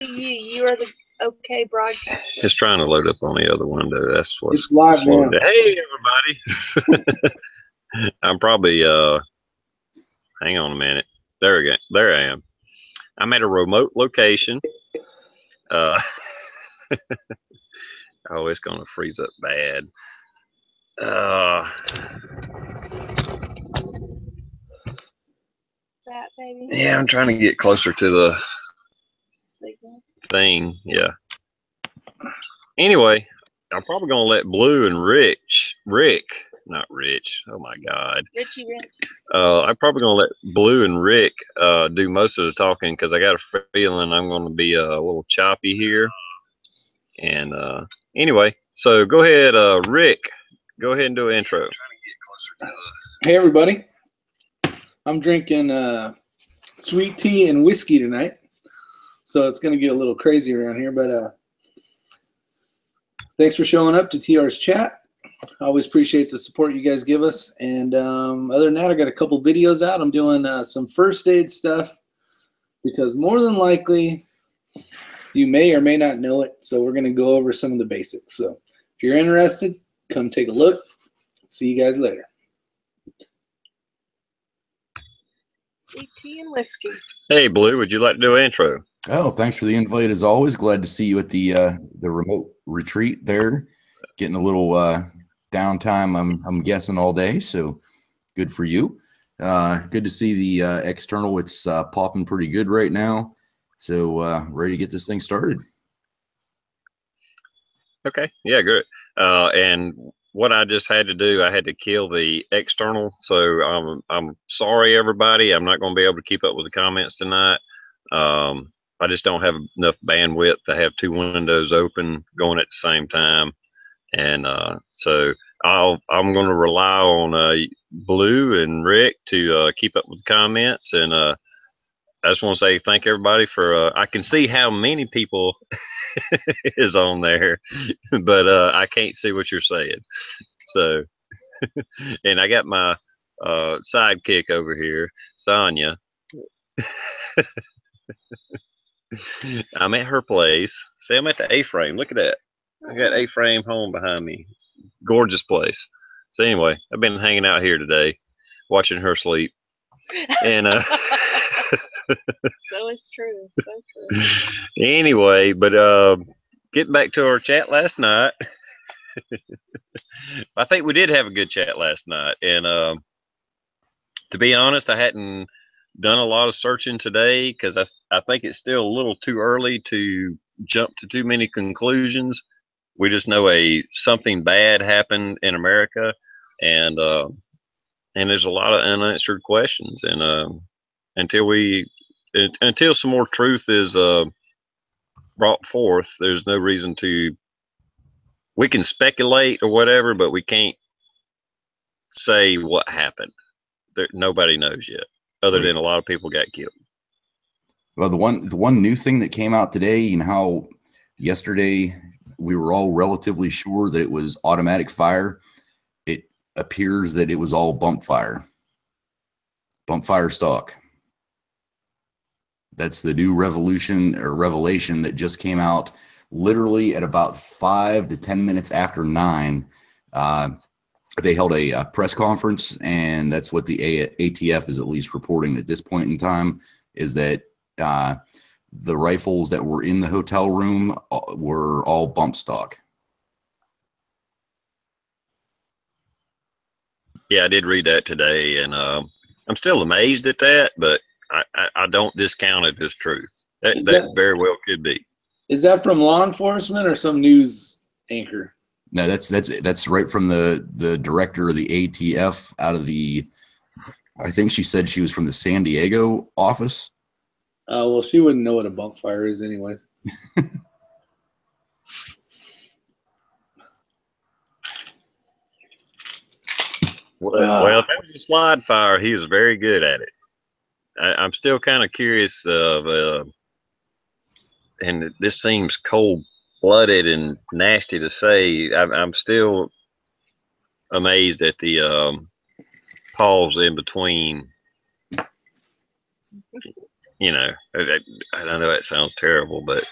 You are the okay broadcast. It's trying to load up on the other window. That's what's live slowed now. down. Hey, everybody. I'm probably, hang on a minute. There we go. There I am. I'm at a remote location. Oh, it's going to freeze up bad. That baby. Yeah, I'm trying to get closer to the thing. Yeah. Anyway, I'm probably going to let Blue and Rick, not Rich. Oh my God. Richie Rich. I'm probably going to let Blue and Rick do most of the talking because I got a feeling I'm going to be a little choppy here. And anyway, so go ahead, Rick. Go ahead and do an intro. Hey, everybody. I'm drinking sweet tea and whiskey tonight. So it's going to get a little crazy around here. But thanks for showing up to TR's chat. I always appreciate the support you guys give us. And other than that, I got a couple videos out. I'm doing some first aid stuff because more than likely you may or may not know it. So we're going to go over some of the basics. So if you're interested, come take a look. See you guys later. Tea and whiskey. Hey, Blue, would you like to do an intro? Oh, thanks for the invite as always. Glad to see you at the remote retreat there. Getting a little downtime, I'm guessing, all day, so good for you. Good to see the external. It's popping pretty good right now, so ready to get this thing started. Okay, yeah, good. And what I just had to do, I had to kill the external, so I'm sorry, everybody. I'm not going to be able to keep up with the comments tonight. I just don't have enough bandwidth to have two windows open going at the same time. And so I'm going to rely on Blue and Rick to keep up with the comments. And I just want to say thank everybody for, I can see how many people is on there, but I can't see what you're saying. So, and I got my sidekick over here, Sonia. I'm at her place. See, I'm at the A-frame. Look at that. I got A-frame home behind me. Gorgeous place. So anyway, I've been hanging out here today, watching her sleep. And So it's true. So true. Anyway, but getting back to our chat last night. I think we did have a good chat last night. And to be honest, I hadn't done a lot of searching today because I think it's still a little too early to jump to too many conclusions. We just know something bad happened in America, and there's a lot of unanswered questions. And until some more truth is brought forth, there's no reason to. We can speculate or whatever, but we can't say what happened. Nobody knows yet, other than a lot of people got killed. Well, the one new thing that came out today, you know how yesterday we were all relatively sure that it was automatic fire. It appears that it was all bump fire stock. That's the new revelation that just came out literally at about 5 to 10 minutes after 9. They held a press conference, and that's what the ATF is at least reporting at this point in time, is that the rifles that were in the hotel room were all bump stock. Yeah, I did read that today, and I'm still amazed at that, but I don't discount it as truth. That very well could be. Is that from law enforcement or some news anchor? No, that's right from the director of the ATF out of the, I think she said she was from the San Diego office. Well, she wouldn't know what a bump fire is anyways. Well, if that was a slide fire, he was very good at it. I'm still kind of curious of, and this seems cold-blooded and nasty to say. I'm still amazed at the pause in between. you know, I know that sounds terrible, but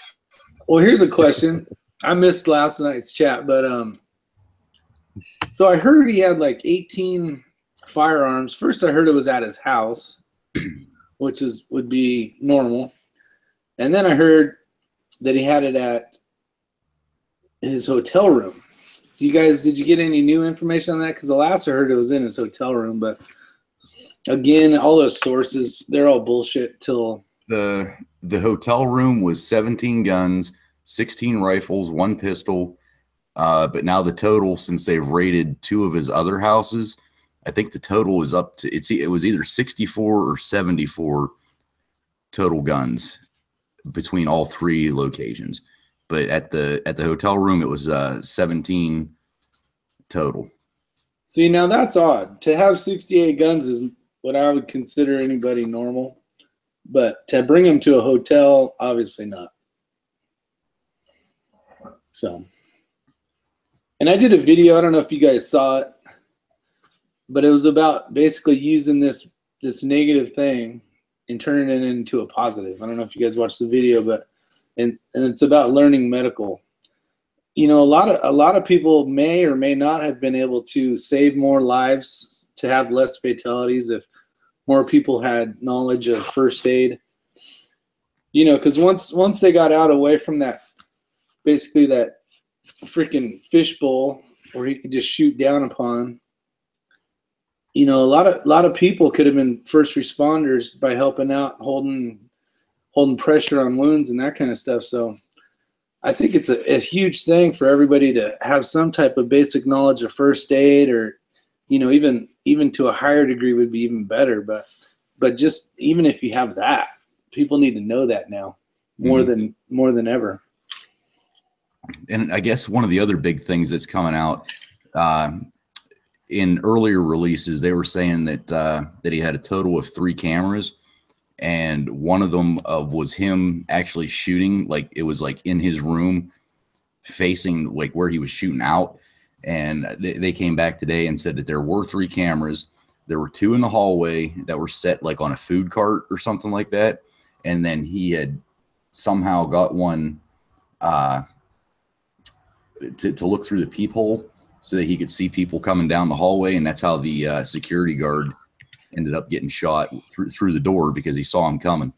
Well, here's a question. I missed last night's chat, but so I heard he had like 18 firearms. First, I heard it was at his house, which would be normal, and then I heard that he had it at his hotel room. Did you get any new information on that? Because the last I heard it was in his hotel room, but again, all those sources, they're all bullshit till The hotel room was 17 guns, 16 rifles, 1 pistol. But now the total, since they've raided 2 of his other houses, I think the total is up to it was either 64 or 74 total guns between all 3 locations. But at the hotel room, it was 17 total. See, now that's odd. To have 68 guns is what I would consider anybody normal. But to bring them to a hotel, obviously not. So, and I did a video, I don't know if you guys saw it, but it was about basically using this negative thing and turning it into a positive. I don't know if you guys watched the video, but and it's about learning medical. You know, a lot of people may or may not have been able to save more lives, to have less fatalities if more people had knowledge of first aid. You know, because once they got out away from that, basically that freaking fishbowl where he could just shoot down upon, you know, a lot of people could have been first responders by helping out, holding pressure on wounds and that kind of stuff. So I think it's a huge thing for everybody to have some type of basic knowledge of first aid, or, you know, even to a higher degree would be even better. But just even if you have that, people need to know that now more than ever. And I guess one of the other big things that's coming out in earlier releases, they were saying that he had a total of 3 cameras, and one of them was him actually shooting, like it was like in his room facing like where he was shooting out. And they came back today and said that there were 3 cameras. There were 2 in the hallway that were set like on a food cart or something like that. And then he had somehow got one to look through the peephole so that he could see people coming down the hallway. And that's how the security guard ended up getting shot through the door, because he saw him coming.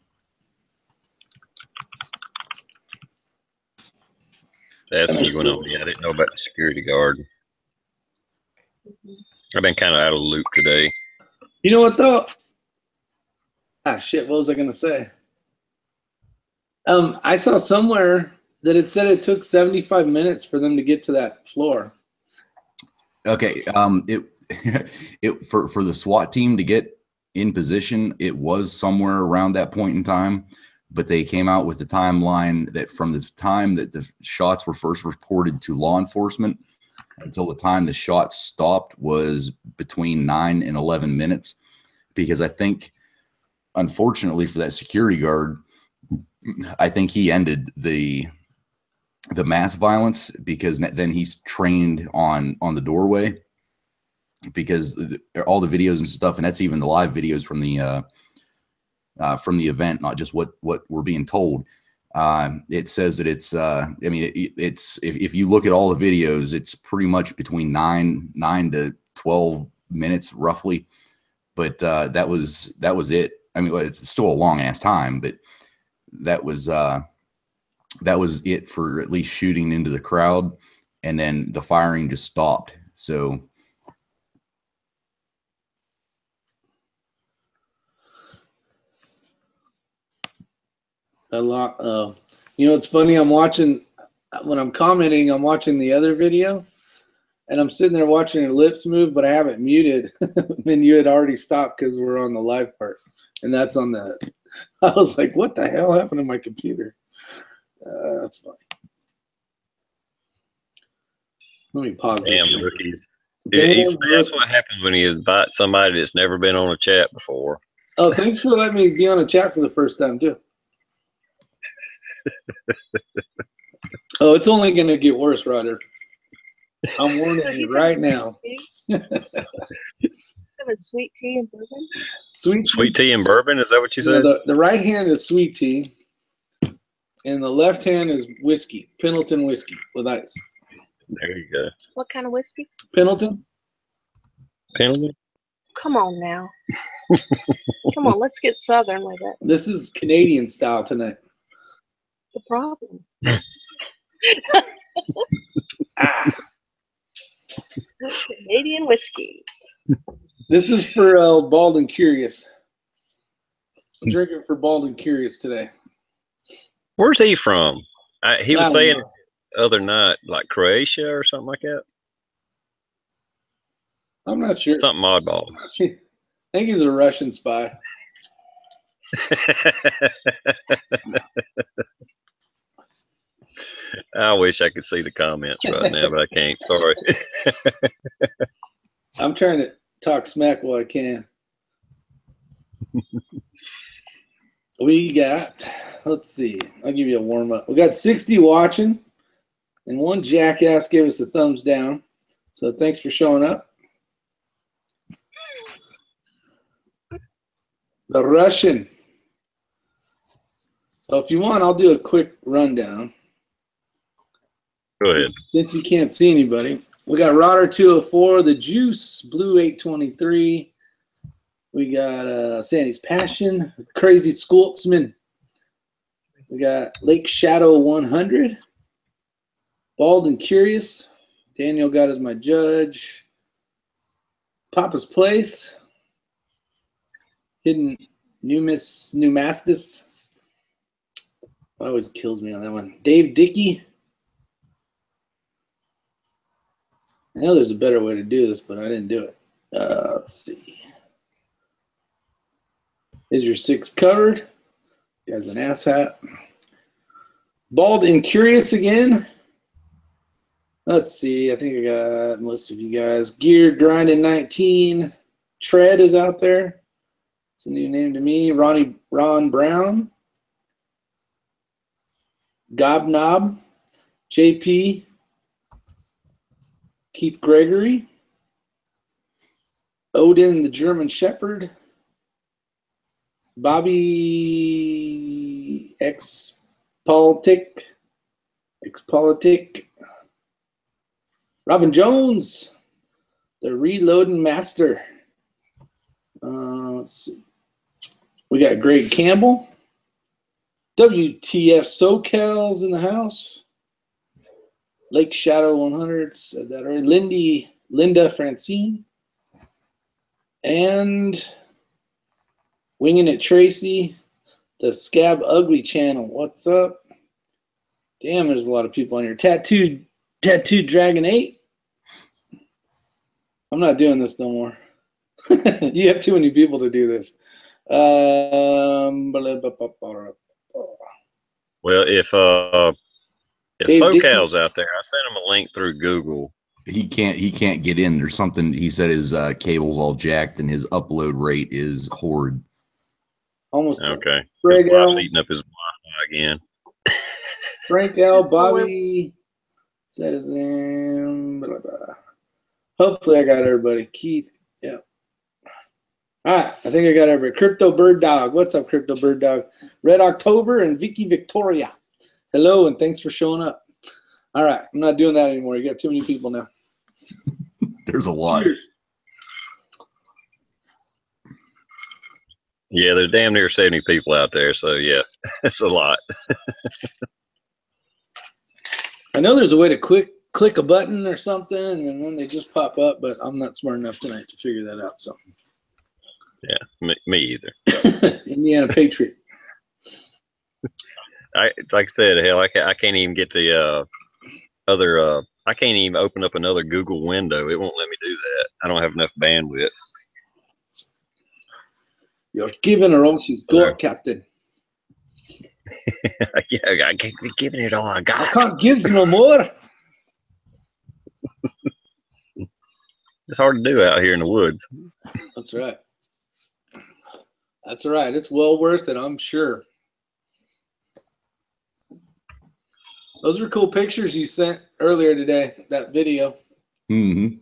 That's a new one on me. I didn't know about the security guard. I've been kind of out of the loop today. You know what though? Ah, shit. What was I gonna say? I saw somewhere that it said it took 75 minutes for them to get to that floor. Okay. For the SWAT team to get in position, it was somewhere around that point in time, but they came out with the timeline that from the time that the shots were first reported to law enforcement until the time the shots stopped was between 9 and 11 minutes. Because I think, unfortunately for that security guard, I think he ended the mass violence, because then he's trained on the doorway, because all the videos and stuff, and that's even the live videos from the event, not just what we're being told. It says that it's I mean, it's if you look at all the videos, it's pretty much between 9 to 12 minutes roughly. But that was it. I mean, it's still a long ass time, but that was it for at least shooting into the crowd, and then the firing just stopped. So a lot. You know, it's funny. I'm watching, when I'm commenting, I'm watching the other video, and I'm sitting there watching your lips move, but I have it muted. And you had already stopped because we're on the live part, and that's on the. I was like, what the hell happened to my computer? That's funny. Let me pause this. Damn rookies. That's what happens when you invite somebody that's never been on a chat before. Oh, thanks for letting me be on a chat for the first time, too. Oh, it's only going to get worse, Ryder. I'm warning you right now. And having sweet tea and bourbon? Sweet tea and bourbon? Is that what you You know, said? the right hand is sweet tea, and the left hand is whiskey, Pendleton whiskey with ice. There you go. What kind of whiskey? Pendleton? Pendleton? Come on now. Come on, let's get southern with it. This is Canadian style tonight. The problem. Canadian whiskey. This is for Bald and Curious. I'm drinking for Bald and Curious today. Where's he from? He was I don't saying know. the other night, like Croatia or something like that. I'm not sure. Something oddball. I think he's a Russian spy. I wish I could see the comments right now, but I can't. Sorry. I'm trying to talk smack while I can. We got, let's see, I'll give you a warm up. We got 60 watching, and one jackass gave us a thumbs down. So thanks for showing up. The Russian. So if you want, I'll do a quick rundown. Go ahead. Since you can't see anybody, we got Rodder 204, the Juice, Blue 823. We got Sandy's Passion, Crazy Skoltzman. We got Lake Shadow 100, Bald and Curious. Daniel got as my judge. Papa's Place, Hidden Pneumastis. Always kills me on that one. Dave Dickey. I know there's a better way to do this, but I didn't do it. Let's see. Is your 6 covered? He has an ass hat. Bald and Curious again. Let's see. I think I got most of you guys. Gear Grinding 19. Tread is out there. It's a new name to me. Ron Brown. Gobnob. JP. Keith Gregory. Odin the German Shepherd. Bobby Expolitic. Robin Jones. The Reloading Master. Let's see. We got Greg Campbell. WTF SoCal's in the house. Lake Shadow 100. Said that already. Linda Francine. And Winging It Tracy. The Scab Ugly channel. What's up? Damn, there's a lot of people on here. Tattooed Dragon 8. I'm not doing this no more. You have too many people to do this. Well, if Dave SoCal's out there, I sent him a link through Google. He can't get in. There's something. He said his cable's all jacked and his upload rate is horrid. Almost. Okay. Greg Wife's L. eating up his Wi-Fi again. Frank L. Bobby. Said his name. Blah, blah. Hopefully I got everybody. Keith. Yeah. All right. I think I got everybody. Crypto Bird Dog. What's up, Crypto Bird Dog? Red October and Vicky Victoria. Hello, and thanks for showing up. All right. I'm not doing that anymore. You got too many people now. There's a lot. Cheers. Yeah, there's damn near 70 people out there, so yeah, it's a lot. I know there's a way to click a button or something, and then they just pop up, but I'm not smart enough tonight to figure that out. So, Yeah, me either. Indiana Patriot. Like I said, hell, I can't even get the other. I can't even open up another Google window. It won't let me do that. I don't have enough bandwidth. You're giving her all she's got, Captain. Yeah, I can't be giving it all I I got. can't give no more. It's hard to do out here in the woods. That's right. That's all right. It's well worth it, I'm sure. Those were cool pictures you sent earlier today, that video. Mm-hmm.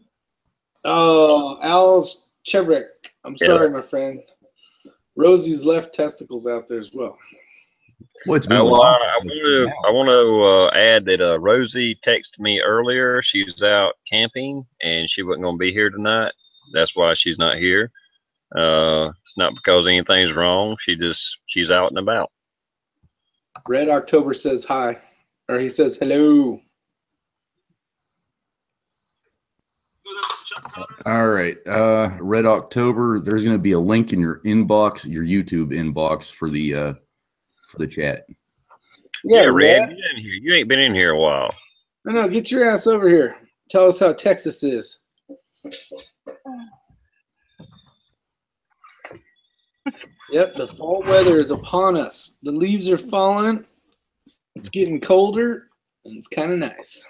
Oh, Al's Chebrick, I'm sorry, my friend. Rosie's left testicles out there as well. Well, it's been a Well, while. I want to add that Rosie texted me earlier. She's out camping and she wasn't going to be here tonight. That's why she's not here. It's not because anything's wrong. She's out and about. Red October says hi, or he says hello. All right. Red October, there's going to be a link in your inbox, your YouTube inbox for the chat. Yeah, Red, get in here. You ain't been in here a while. No, get your ass over here. Tell us how Texas is. Yep, the fall weather is upon us. The leaves are falling. It's getting colder, and it's kind of nice.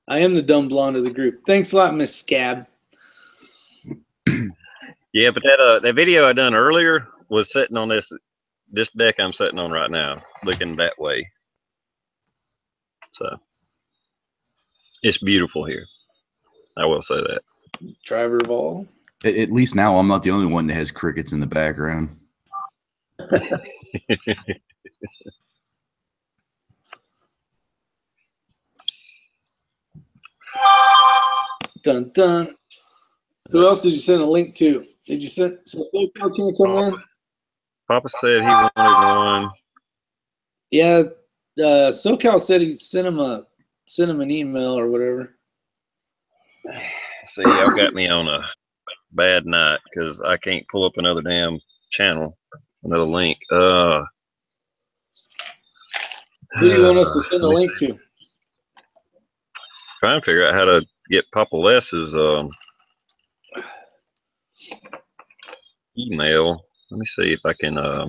I am the dumb blonde of the group. Thanks a lot, Miss Scab. Yeah, but that video I done earlier was sitting on this deck I'm sitting on right now, looking that way. So it's beautiful here. I will say that. Driver of all. At least now I'm not the only one that has crickets in the background. Dun dun. Who else did you send a link to? Did you send? So SoCal can't come in. Papa said he wanted one. Yeah, SoCal said he sent him an email or whatever. See, y'all got me on a bad night because I can't pull up another damn channel, another link. Who do you want us to send a link to? Trying to figure out how to get Papa Les's email. Let me see if I can. I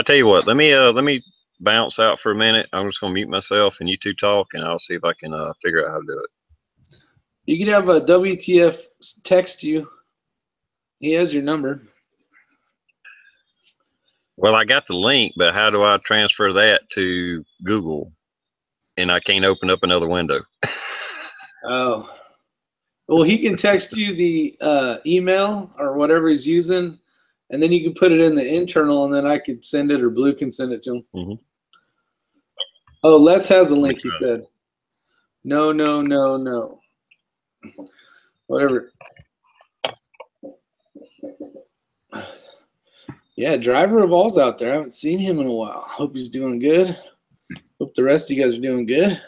tell you what. Let me bounce out for a minute. I'm just gonna mute myself and you two talk, and I'll see if I can figure out how to do it. You could have a WTF text you. He has your number. Well, I got the link, but how do I transfer that to Google? And I can't open up another window. Oh. Well, he can text you the email or whatever he's using, and then you can put it in the internal, and then I could send it, or Blue can send it to him. Mm-hmm. Oh, Les has a link, he said. No. Whatever. Yeah, Driver of All's out there. I haven't seen him in a while. Hope he's doing good. Hope the rest of you guys are doing good.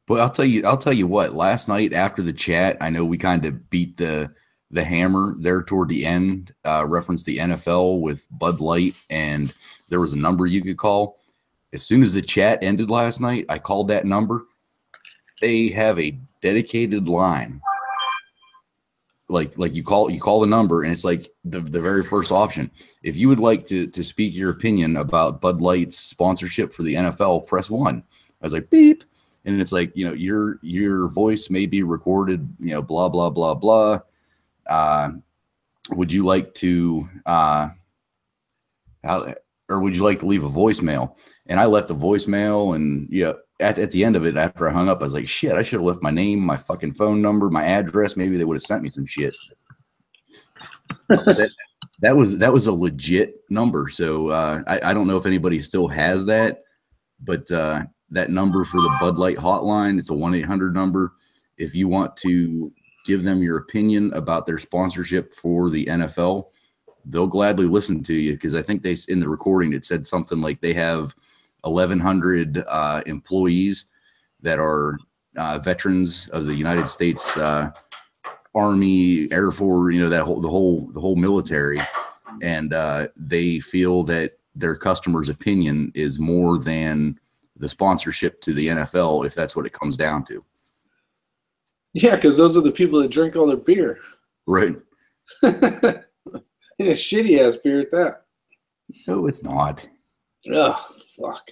But I'll tell you what, last night after the chat, I know we kind of beat the hammer there toward the end, referenced the NFL with Bud Light, and there was a number you could call. As soon as the chat ended last night, I called that number. They have a dedicated line. Like you call the number, and it's like the very first option. If you would like to speak your opinion about Bud Light's sponsorship for the NFL, press 1. I was like, beep. And it's like, you know, your voice may be recorded, you know, blah, blah, blah, blah. Would you like to, would you like to leave a voicemail? And I left a voicemail, and, you know, at the end of it, after I hung up, I was like, shit, I should have left my name, my fucking phone number, my address. Maybe they would have sent me some shit. that was a legit number. So I don't know if anybody still has that, but that number for the Bud Light hotline, it's a 1-800 number. If you want to give them your opinion about their sponsorship for the NFL, they'll gladly listen to you, because I think in the recording it said something like they have 1,100 employees that are veterans of the United States Army, Air Force, you know, the whole military, and they feel that their customers' opinion is more than the sponsorship to the NFL, if that's what it comes down to. Yeah, because those are the people that drink all their beer. Right. Yeah, shitty ass beer at that. No, it's not. Ugh, fuck.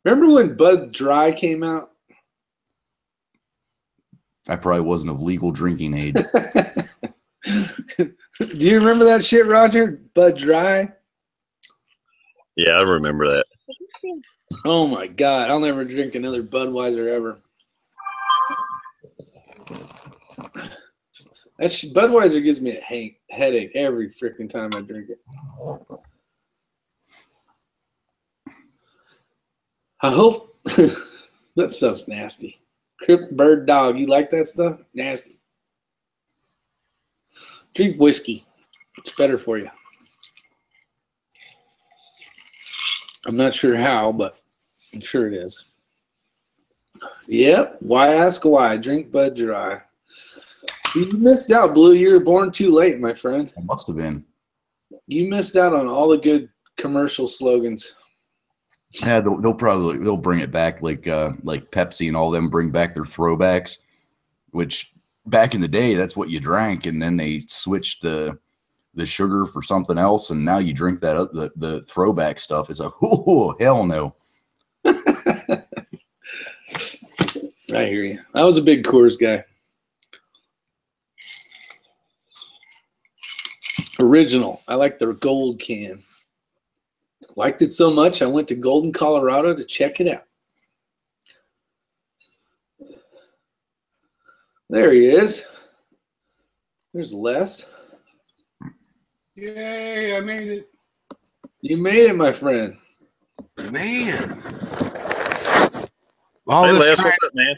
Remember when Bud Dry came out? I probably wasn't of legal drinking age. Do you remember that shit, Roger? Bud Dry? Yeah, I remember that. Oh my God, I'll never drink another Budweiser ever. Budweiser gives me a headache every freaking time I drink it. I hope that stuff's nasty. Crip bird dog, you like that stuff? Nasty. Drink whiskey. It's better for you. I'm not sure how, but I'm sure it is. Yep. Why ask why? Drink Bud Dry. You missed out, Blue. You were born too late, my friend. It must have been. You missed out on all the good commercial slogans. Yeah, they'll bring it back like Pepsi and all them bring back their throwbacks, which back in the day that's what you drank, and then they switched the sugar for something else, and now you drink that the throwback stuff. It's like, oh hell no. I hear you. I was a big Coors guy. Original. I like the gold can. Liked it so much, I went to Golden, Colorado to check it out. There he is. There's Les. Yay, I made it. You made it, my friend. Man. All Hey, this Les, trying, what's up, man?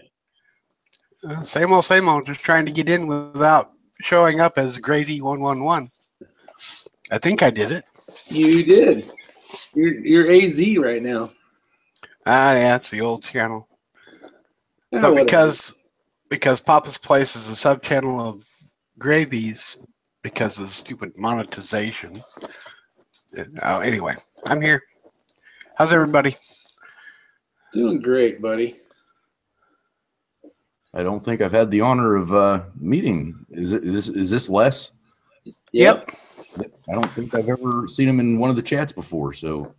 same old, just trying to get in without showing up as Gravy 111. I think I did it. You did. You're AZ right now. Ah, yeah, it's the old channel. Yeah, But whatever. because Papa's Place is a sub channel of Gravy's because of the stupid monetization. Anyway, I'm here. How's everybody? Doing great, buddy. I don't think I've had the honor of meeting. Is this Les? Yep. I don't think I've ever seen him in one of the chats before. So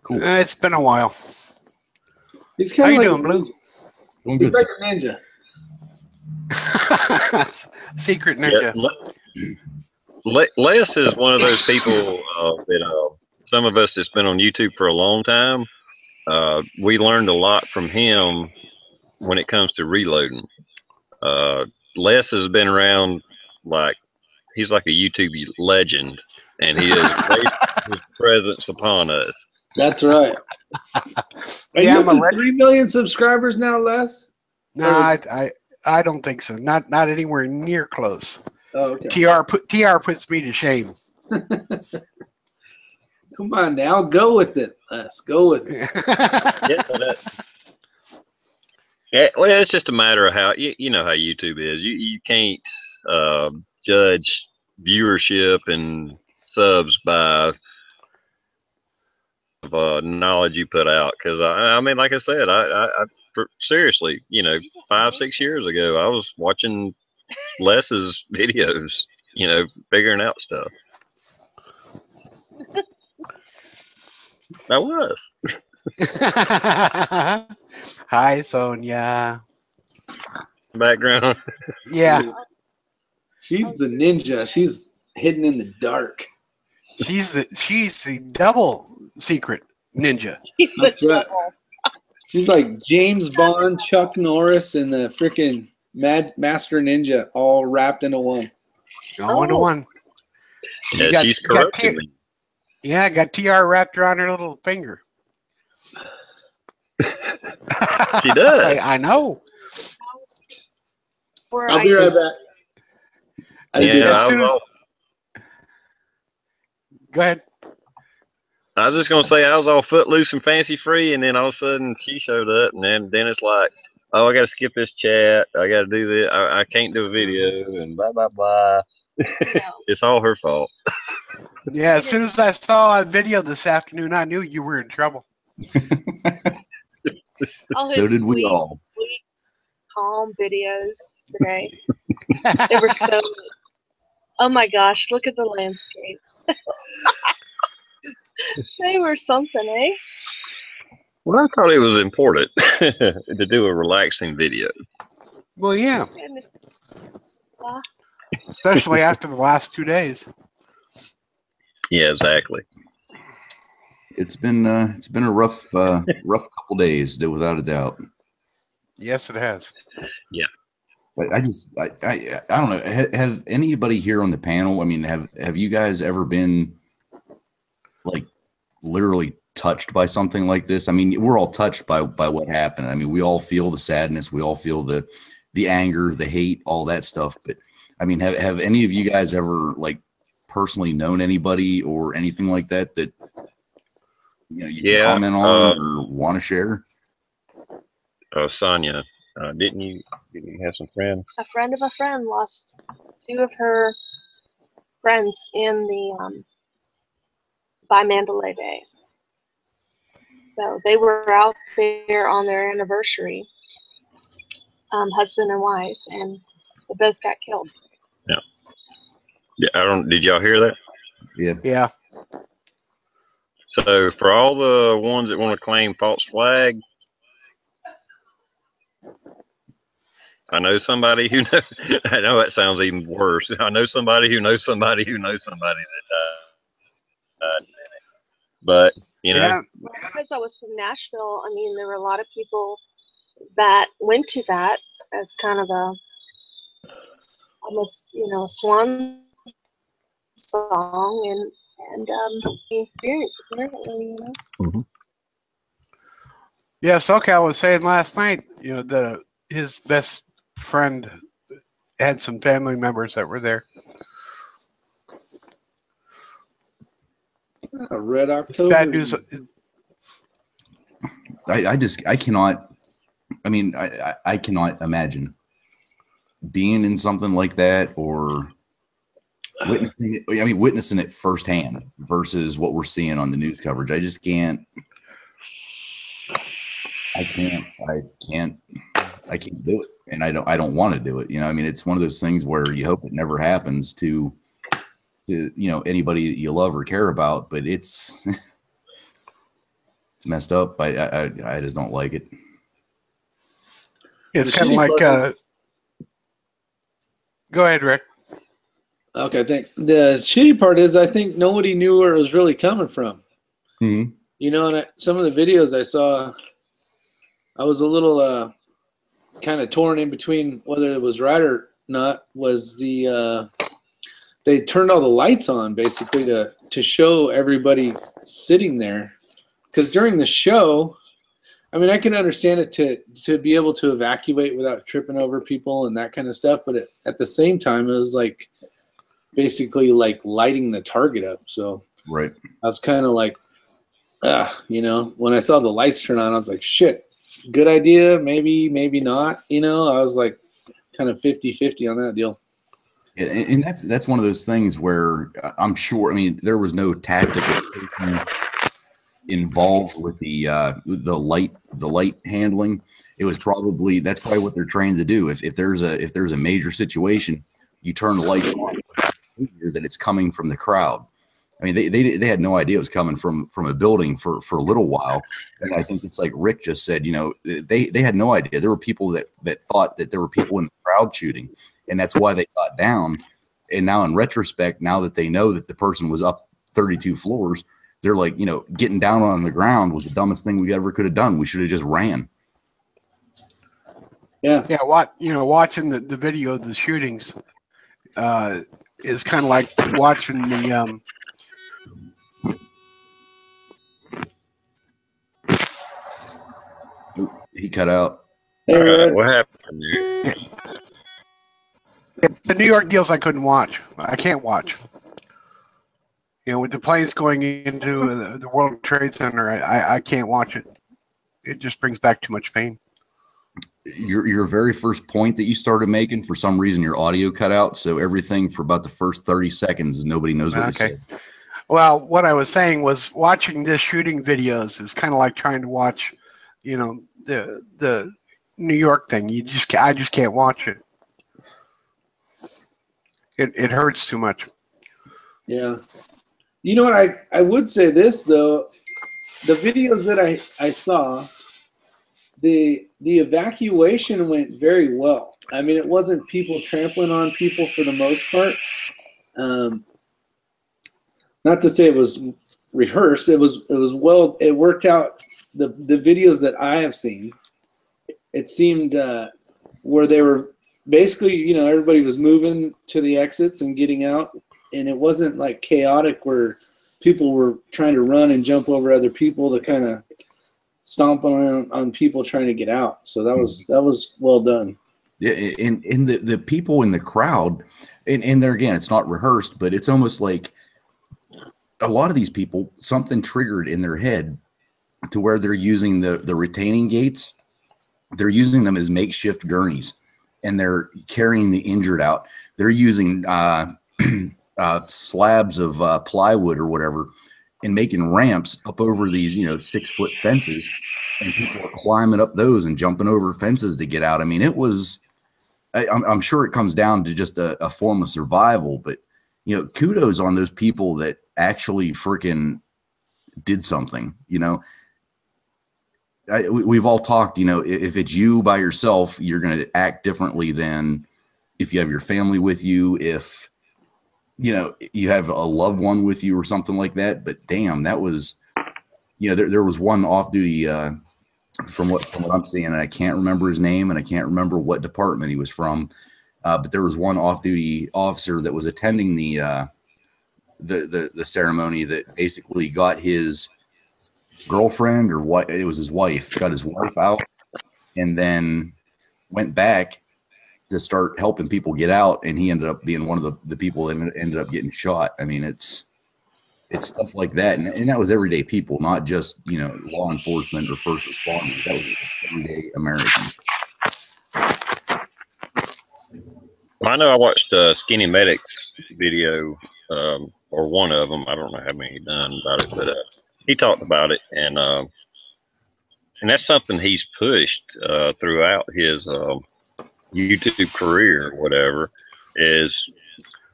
cool. It's been a while. He's How kind you of like doing, Blue? Doing He's good. like a ninja. Secret ninja. Les is one of those people that some of us that's been on YouTube for a long time. We learned a lot from him when it comes to reloading. Les has been around he's like a YouTube legend, and he has placed his presence upon us. That's right. Are Yeah, you I'm up a to 3 million subscribers now, Les? No, I don't think so. Not anywhere near close. Oh, okay. TR puts me to shame. Come on now, go with it, Les. Go with it. Yeah, well, it's just a matter of how you know how YouTube is. You can't judge viewership and subs by knowledge you put out. Because I mean, like I said, seriously, 5-6 years ago, I was watching Les's videos, figuring out stuff. I was. Hi, Sonia. Background. Yeah, She's the ninja. She's hidden in the dark. she's the double secret ninja. He's the That's right. devil. She's like James Bond, Chuck Norris, and the freaking Master Ninja all wrapped into one. All into one. Yeah, she's corrupting me. Yeah, got TR wrapped around her little finger. She does. I know. Or I'll be right back. Go ahead. I was just gonna say I was all footloose and fancy free, and then all of a sudden she showed up, and then it's like, oh, I gotta skip this chat. I gotta do this. I can't do a video, and blah blah blah. It's all her fault. Yeah, as soon as I saw a video this afternoon, I knew you were in trouble. So did we all. Sweet, calm videos today. They were so. Oh my gosh! Look at the landscape. They were something, eh? Well, I thought it was important to do a relaxing video. Well, yeah. Especially after the last 2 days. Yeah, exactly. It's been a rough couple days, without a doubt. Yes, it has. Yeah. But I don't know. Have anybody here on the panel? I mean, have you guys ever been like literally touched by something like this? I mean, we're all touched by what happened. I mean, we all feel the sadness, we all feel the anger, the hate, all that stuff. But I mean, have any of you guys ever like personally known anybody or anything like that that you can comment on or want to share? Sonia, didn't you have some friends? A friend of a friend lost 2 of her friends in the by Mandalay Bay. So they were out there on their anniversary, husband and wife, and they both got killed. Yeah. Yeah. Did y'all hear that? Yeah. Yeah. So for all the ones that want to claim false flag, I know somebody who knows. I know that sounds even worse. I know somebody who knows somebody who knows somebody that died. But you know, well, because I was from Nashville, I mean, there were a lot of people that went to that as kind of a almost, swan song and experience apparently, Mm-hmm. Yeah, SoCal was saying last night, his best friend had some family members that were there. Red October. It's bad news. I cannot. I mean, I cannot imagine being in something like that or witnessing it. I mean, witnessing it firsthand versus what we're seeing on the news coverage. I just can't. I can't do it, and I don't want to do it. I mean, it's one of those things where you hope it never happens to anybody that you love or care about, but it's it's messed up. I just don't like it. It's kind of like go ahead, Rick. Okay, thanks. The shitty part is I think nobody knew where it was really coming from. Mm-hmm. And some of the videos I saw, I was a little kind of torn in between whether it was right or not. Was they turned all the lights on basically to show everybody sitting there, because during the show, I mean, I can understand it to be able to evacuate without tripping over people and that kind of stuff, but at the same time, it was like basically like lighting the target up. So right, I was kind of like, when I saw the lights turn on, I was like, shit, good idea, maybe not. I was like kind of 50-50 on that deal. And that's one of those things where I'm sure. I mean, there was no tactical involved with the light handling. It was probably that's probably what they're trained to do. If there's a major situation, you turn the lights on that it's coming from the crowd. I mean, they had no idea it was coming from a building for a little while. And I think it's like Rick just said, they had no idea. There were people that thought that there were people in the crowd shooting, and that's why they got down. And now in retrospect, now that they know that the person was up 32 floors, they're like, getting down on the ground was the dumbest thing we ever could have done. We should have just ran. Yeah. Yeah. Watching the video of the shootings is kind of like watching the He cut out. What happened there? The New York deals I couldn't watch. I can't watch. With the planes going into the World Trade Center, I can't watch it. It just brings back too much pain. Your very first point that you started making, for some reason your audio cut out, so everything for about the first 30 seconds nobody knows what you said. Well, what I was saying was watching this shooting videos is kind of like trying to watch, the New York thing. I just can't watch it. It hurts too much. Yeah. You know what? I would say this though, the videos that I saw, the evacuation went very well. I mean, it wasn't people trampling on people for the most part. Not to say it was rehearsed. It was well. It worked out. The videos that I have seen, it seemed where they were basically, you know, everybody was moving to the exits and getting out, and it wasn't like chaotic where people were trying to run and jump over other people to kind of stomp on people trying to get out. So that was well done. Yeah, and the people in the crowd, and there again, it's not rehearsed, but it's almost like a lot of these people, something triggered in their head to where they're using the retaining gates. They're using them as makeshift gurneys, and they're carrying the injured out. They're using slabs of plywood or whatever and making ramps up over these, 6-foot fences, and people are climbing up those and jumping over fences to get out. I mean, it was, I'm sure it comes down to just a form of survival, but, kudos on those people that actually freaking did something. We've all talked, if it's you by yourself, you're going to act differently than if you have your family with you, if, you have a loved one with you or something like that. But damn, that was, there was one off duty, from what I'm seeing, and I can't remember his name and I can't remember what department he was from. But there was one off duty officer that was attending the ceremony that basically got his girlfriend, or what, it was his wife, got his wife out and then went back to start helping people get out, and he ended up being one of the people that ended up getting shot. I mean, it's stuff like that, and that was everyday people, not just law enforcement or first responders. That was everyday Americans. Well, I know I watched Skinny Medic's video, or one of them. I don't know how many he done about it, but he talked about it, and that's something he's pushed throughout his YouTube career, or whatever. Is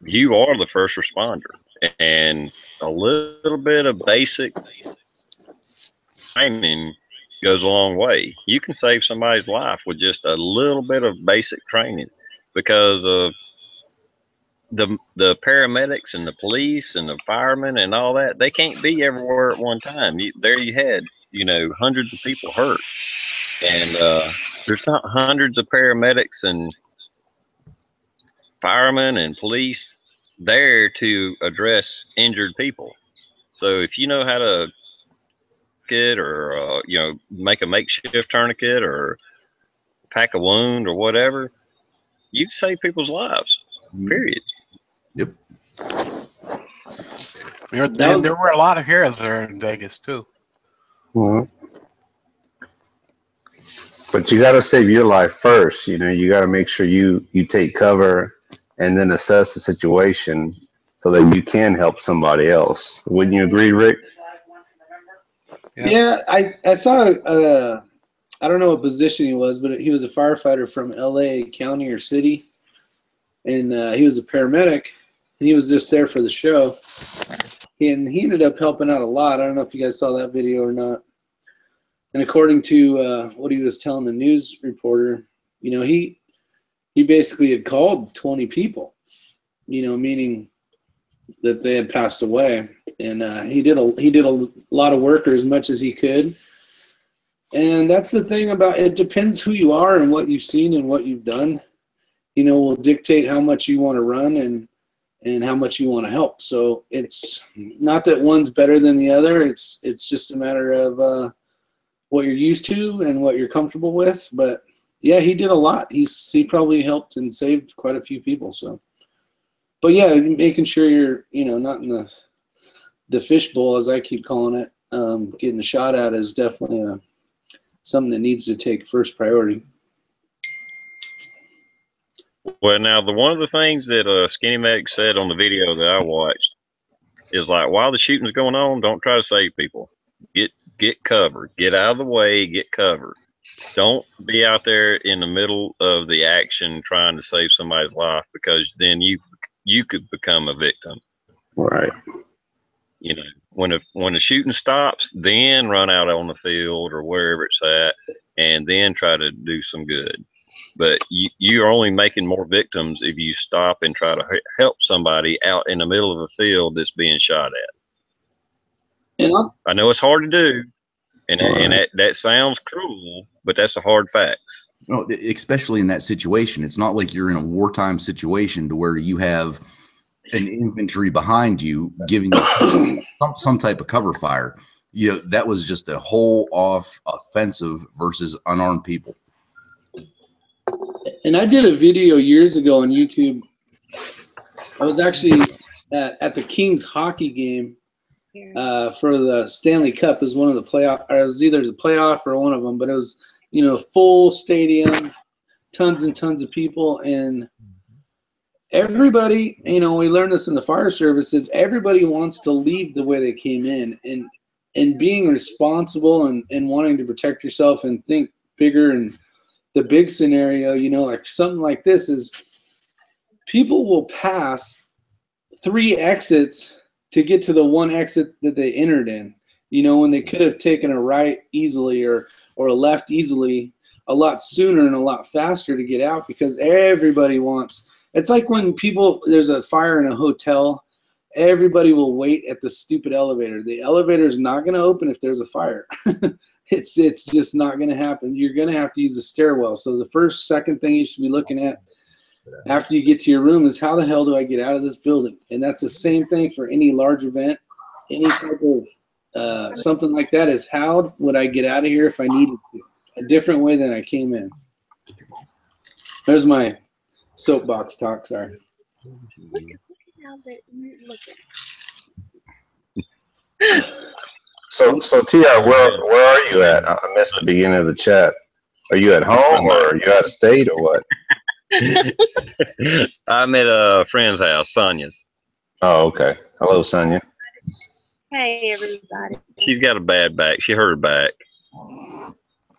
you are the first responder, and a little bit of basic training goes a long way. You can save somebody's life with just a little bit of basic training, because of the paramedics and the police and the firemen and all that. They can't be everywhere at one time. There you had, hundreds of people hurt, and there's not hundreds of paramedics and firemen and police there to address injured people. So if you know how to kit, or make a makeshift tourniquet, or pack a wound, or whatever, you can save people's lives. Period. Yep. There were a lot of heroes there in Vegas too. Mm-hmm. But you got to save your life first. You got to make sure you take cover and then assess the situation so that you can help somebody else. Wouldn't you agree, Rick? Yeah, I saw, I don't know what position he was, but he was a firefighter from LA County or city, and he was a paramedic, and he was just there for the show. And he ended up helping out a lot. I don't know if you guys saw that video or not. And according to what he was telling the news reporter, he basically had called 20 people, meaning that they had passed away. And he did a lot of work, or as much as he could. And that's the thing about it. Depends who you are and what you've seen and what you've done, will dictate how much you want to run and how much you want to help. So it's not that one's better than the other. It's just a matter of what you're used to and what you're comfortable with. But yeah, he did a lot. He probably helped and saved quite a few people. So, but yeah, making sure you're not in the fishbowl, as I keep calling it, getting a shot at is definitely something that needs to take first priority. Well, now one of the things that Skinny Medic said on the video that I watched is, like, while the shooting's going on, don't try to save people. Get cover. Get out of the way. Get cover. Don't be out there in the middle of the action trying to save somebody's life, because then you could become a victim. Right. When the shooting stops, then run out on the field or wherever it's at, and then try to do some good. But you're only making more victims if you stop and try to help somebody out in the middle of a field that's being shot at. I know it's hard to do, and that sounds cruel, but that's a hard fact. Well, especially in that situation, it's not like you're in a wartime situation to where you have an infantry behind you giving you some type of cover fire. You know, that was just a whole off offensive versus unarmed people. And I did a video years ago on YouTube. I was actually at the Kings hockey game for the Stanley Cup. It was one of the playoff. Or it was either the playoff or one of them, but it was, you know, full stadium, tons and tons of people, and everybody, you know, we learned this in the fire services, everybody wants to leave the way they came in, and being responsible and wanting to protect yourself and think bigger. And the big scenario, you know, like something like this is people will pass 3 exits to get to the one exit that they entered in, you know, when they could have taken a right easily or a left easily a lot sooner and a lot faster to get out, because everybody wants. It's like when there's a fire in a hotel, everybody will wait at the stupid elevator. The elevator is not going to open if there's a fire. It's just not going to happen. You're going to have to use the stairwell. So the second thing you should be looking at after you get to your room is, how the hell do I get out of this building? And that's the same thing for any large event, any type of something like that, is how would I get out of here if I needed to? A different way than I came in. There's my soapbox talk, sorry. Look how they look at. So TR, where are you at? I missed the beginning of the chat. Are you at home or are you out of state or what? I'm at a friend's house, Sonia's. Oh, okay. Hello, Sonia. Hey, everybody. She's got a bad back. She hurt her back.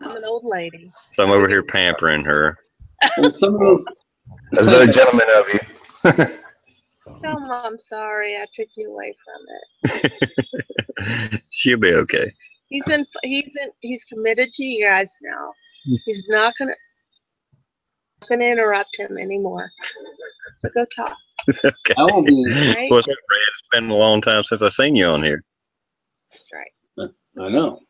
I'm an old lady. So I'm over here pampering her. Well, some of those. That's very gentleman of you. Tell Mom I'm sorry I took you away from it. She'll be okay. He's committed to you guys now. He's not gonna interrupt him anymore. So go talk. Okay. I won't be. Right? Well, it's been a long time since I've seen you on here. That's right. I know.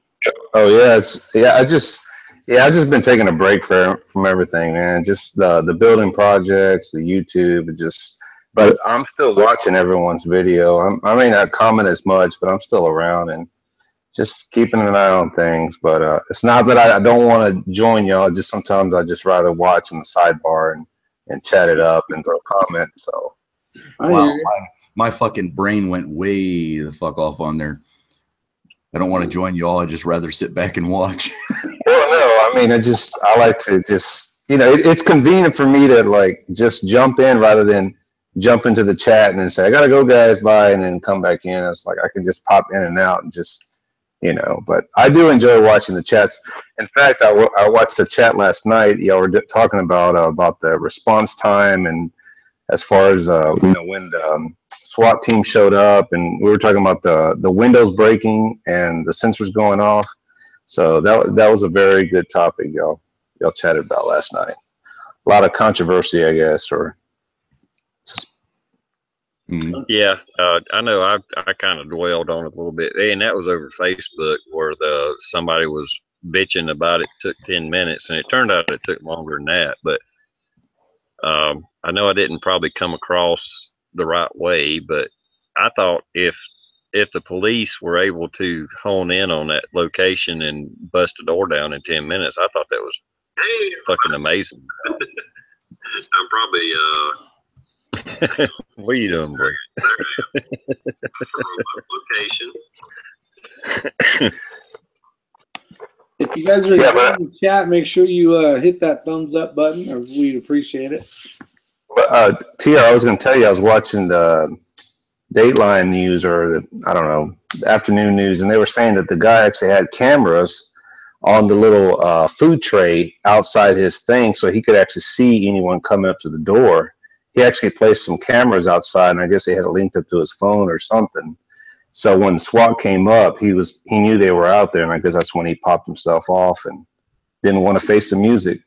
Oh yeah, I've just been taking a break from everything, man. Just the building projects, the YouTube, but I'm still watching everyone's video. I may not comment as much, but I'm still around and just keeping an eye on things. But it's not that I don't want to join y'all. Just sometimes I just rather watch in the sidebar and chat it up and throw comments. So wow, my fucking brain went way the fuck off on there. I don't want to join y'all. I'd just rather sit back and watch. Well, no, I mean, I like to just, you know, it's convenient for me to like just jump in rather than jump into the chat and then say, I got to go, guys, bye, and then come back in. It's like I can just pop in and out and just, you know, but I do enjoy watching the chats. In fact, I watched the chat last night. Y'all were talking about the response time, and as far as, you know, when the SWAT team showed up, and we were talking about the windows breaking and the sensors going off. So that was a very good topic y'all chatted about last night. A lot of controversy, I guess, or. Yeah, I know. I kind of dwelled on it a little bit, and that was over Facebook, where somebody was bitching about it. Took 10 minutes, and it turned out it took longer than that. But I know I didn't probably come across the right way, but I thought if the police were able to hone in on that location and bust a door down in 10 minutes, I thought that was fucking amazing. I'm probably what are you doing, boy? Location. If you guys are in the chat, make sure you hit that thumbs up button, or we'd appreciate it. But TR, I was going to tell you, I was watching the Dateline news, or I don't know, afternoon news, and they were saying that the guy actually had cameras on the little food tray outside his thing, so he could actually see anyone coming up to the door. He actually placed some cameras outside, and I guess they had it linked up to his phone or something. So when SWAT came up, he knew they were out there, and I guess that's when he popped himself off and didn't want to face the music.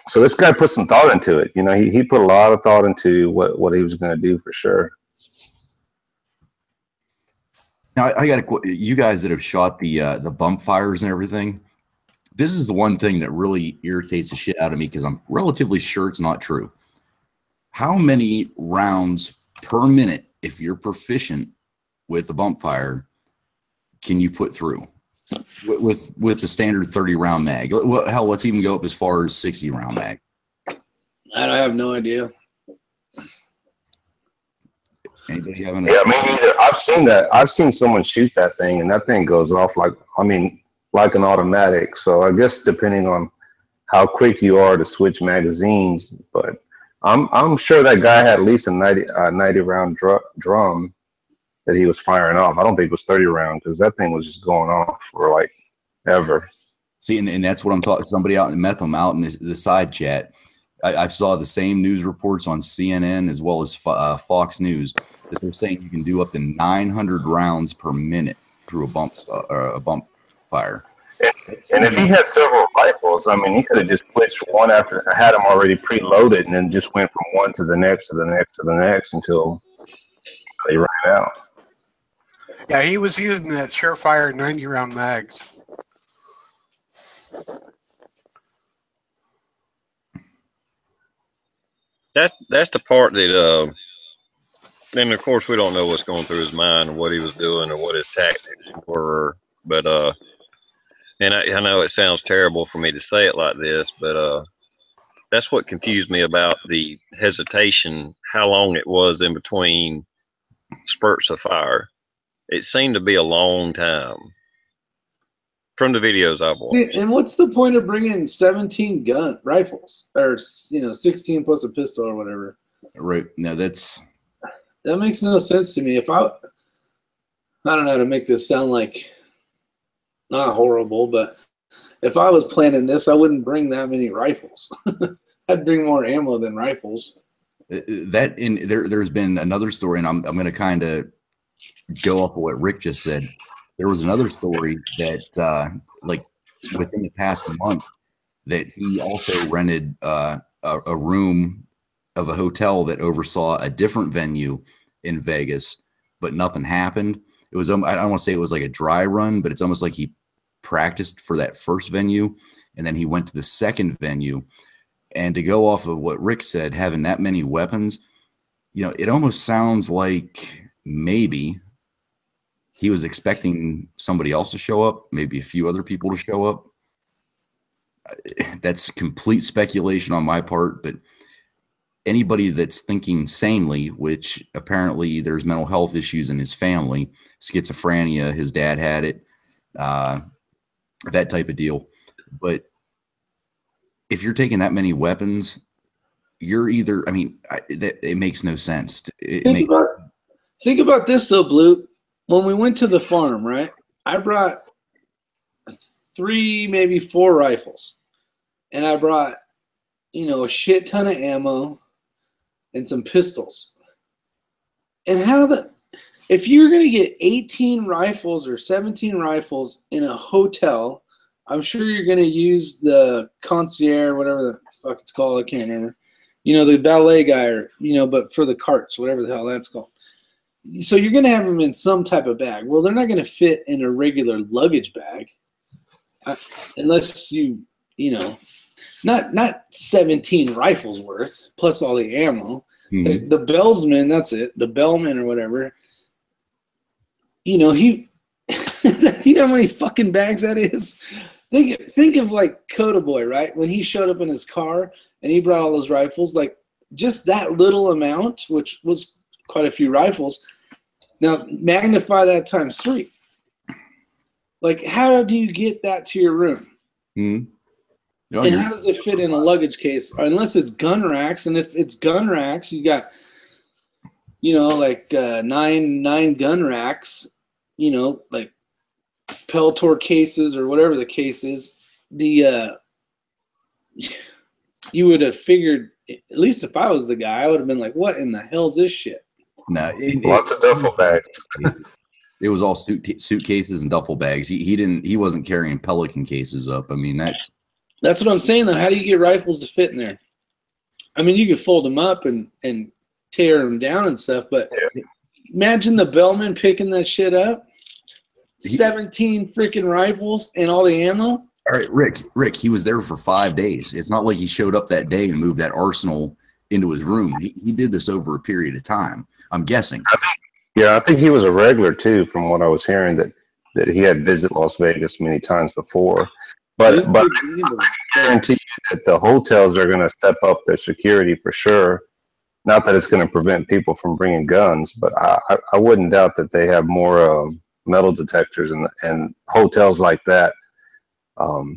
So this guy put some thought into it. You know, he put a lot of thought into what he was going to do for sure. Now I got you guys that have shot the bump fires and everything. This is the one thing that really irritates the shit out of me because I'm relatively sure it's not true. How many rounds per minute, if you're proficient with a bump fire, can you put through with the standard 30 round mag? Hell, let's even go up as far as 60 round mag. I have no idea. Anybody have any? Yeah, me neither. I've seen that. I've seen someone shoot that thing, and that thing goes off like, I mean, like an automatic. So I guess depending on how quick you are to switch magazines, but I'm sure that guy had at least a 90 round drum that he was firing off. I don't think it was 30 round because that thing was just going off for like ever. See, and that's what I'm talking. Somebody out in Metham out in the side chat. I saw the same news reports on CNN as well as Fox News that they're saying you can do up to 900 rounds per minute through a bump fire. And if he had several rifles, I mean, he could have just switched one after, had them already preloaded, and then just went from one to the next to the next to the next until they ran out. Yeah, he was using that Surefire 90 round mags. That's the part that and of course we don't know what's going through his mind or what he was doing or what his tactics were, but and I know it sounds terrible for me to say it like this, but that's what confused me about the hesitation, how long it was in between spurts of fire. It seemed to be a long time from the videos I've watched. See, and what's the point of bringing 17 gun rifles, or 16 plus a pistol or whatever? Right. No, that makes no sense to me. If I don't know how to make this sound like not horrible, but if I was planning this, I wouldn't bring that many rifles. I'd bring more ammo than rifles. There's been another story, and I'm going to kind of go off of what Rick just said. There was another story that, like, within the past month, that he also rented a room of a hotel that oversaw a different venue in Vegas, but nothing happened. It was, I don't want to say it was like a dry run, but it's almost like he practiced for that first venue, and then he went to the second venue. And to go off of what Rick said, having that many weapons, it almost sounds like maybe he was expecting somebody else to show up, maybe a few other people to show up. That's complete speculation on my part, but anybody that's thinking sanely, which apparently there's mental health issues in his family, schizophrenia, his dad had it, that type of deal. But if you're taking that many weapons, you're either, I mean, it makes no sense. Think about this though, Blue. When we went to the farm, right, I brought 3, maybe 4 rifles, and I brought, a shit ton of ammo and some pistols. And if you're going to get 18 rifles or 17 rifles in a hotel, I'm sure you're going to use the concierge, whatever the fuck it's called, I can't remember. The valet guy, or, but for the carts, whatever the hell that's called. So you're going to have them in some type of bag. Well, they're not going to fit in a regular luggage bag, unless not 17 rifles worth plus all the ammo. Mm-hmm. The bellsman, that's it. The bellman or whatever. He how many fucking bags that is. Think of like Coda Boy, right? When he showed up in his car and he brought all those rifles, like just that little amount, which was quite a few rifles. Now magnify that times 3. Like, how do you get that to your room? Mm-hmm. And how does it fit in a luggage case? Unless it's gun racks, and if it's gun racks, you got, like 9 gun racks, like Peltor cases or whatever the case is. You would have figured, at least if I was the guy, I would have been like, "What in the hell's this shit?" No, lots of duffel bags. It was all suitcases and duffel bags. He wasn't carrying Pelican cases up. I mean, that's what I'm saying though. How do you get rifles to fit in there? I mean, you could fold them up and tear them down and stuff, but imagine the bellman picking that shit up. 17 freaking rifles and all the ammo. All right, Rick, he was there for 5 days. It's not like he showed up that day and moved that arsenal into his room. He did this over a period of time, I'm guessing. Yeah, I think he was a regular too, from what I was hearing, that he had visited Las Vegas many times before. But I guarantee you that the hotels are going to step up their security for sure. Not that it's going to prevent people from bringing guns, but I wouldn't doubt that they have more metal detectors and hotels like that. Well,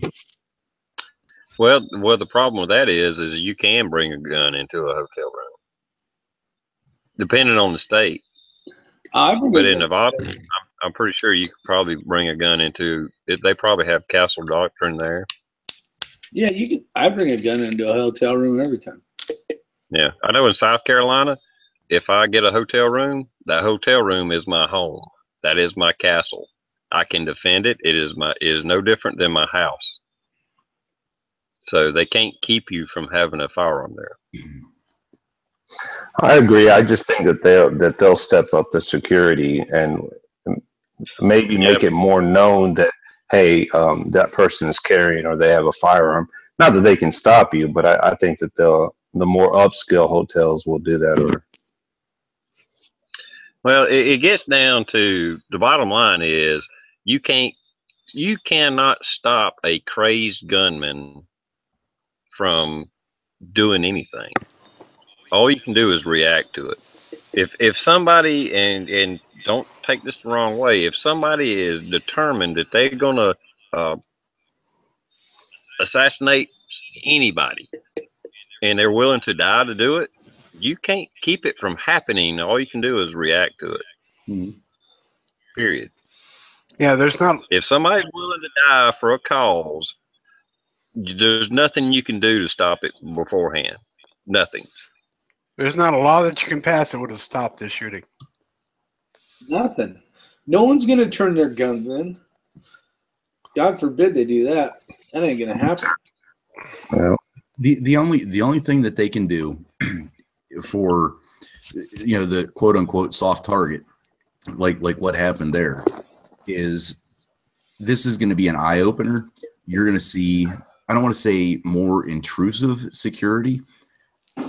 the problem with that is you can bring a gun into a hotel room, depending on the state. But in Nevada, I'm pretty sure you could probably bring a gun into it. They probably have castle doctrine there. Yeah, you can. I bring a gun into a hotel room every time. Yeah, I know in South Carolina, if I get a hotel room, that hotel room is my home. That is my castle. I can defend it. It is no different than my house. So they can't keep you from having a firearm there. I agree. I just think that they'll step up the security and maybe make it more known that, hey, that person is carrying or they have a firearm. Not that they can stop you, but I think that the more upscale hotels will do that. Or well, it gets down to the bottom line is you cannot stop a crazed gunman from doing anything. All you can do is react to it. If somebody, and don't take this the wrong way, if somebody is determined that they're gonna assassinate anybody and they're willing to die to do it, you can't keep it from happening. All you can do is react to it. Mm-hmm. Period. Yeah, there's not. If somebody's willing to die for a cause, there's nothing you can do to stop it beforehand. Nothing. There's not a law that you can pass that would have stopped this shooting. Nothing. No one's going to turn their guns in. God forbid they do that. That ain't going to happen. well, The only thing that they can do for the quote unquote soft target, like what happened there, is this is going to be an eye opener. You're going to see, I don't want to say more intrusive security,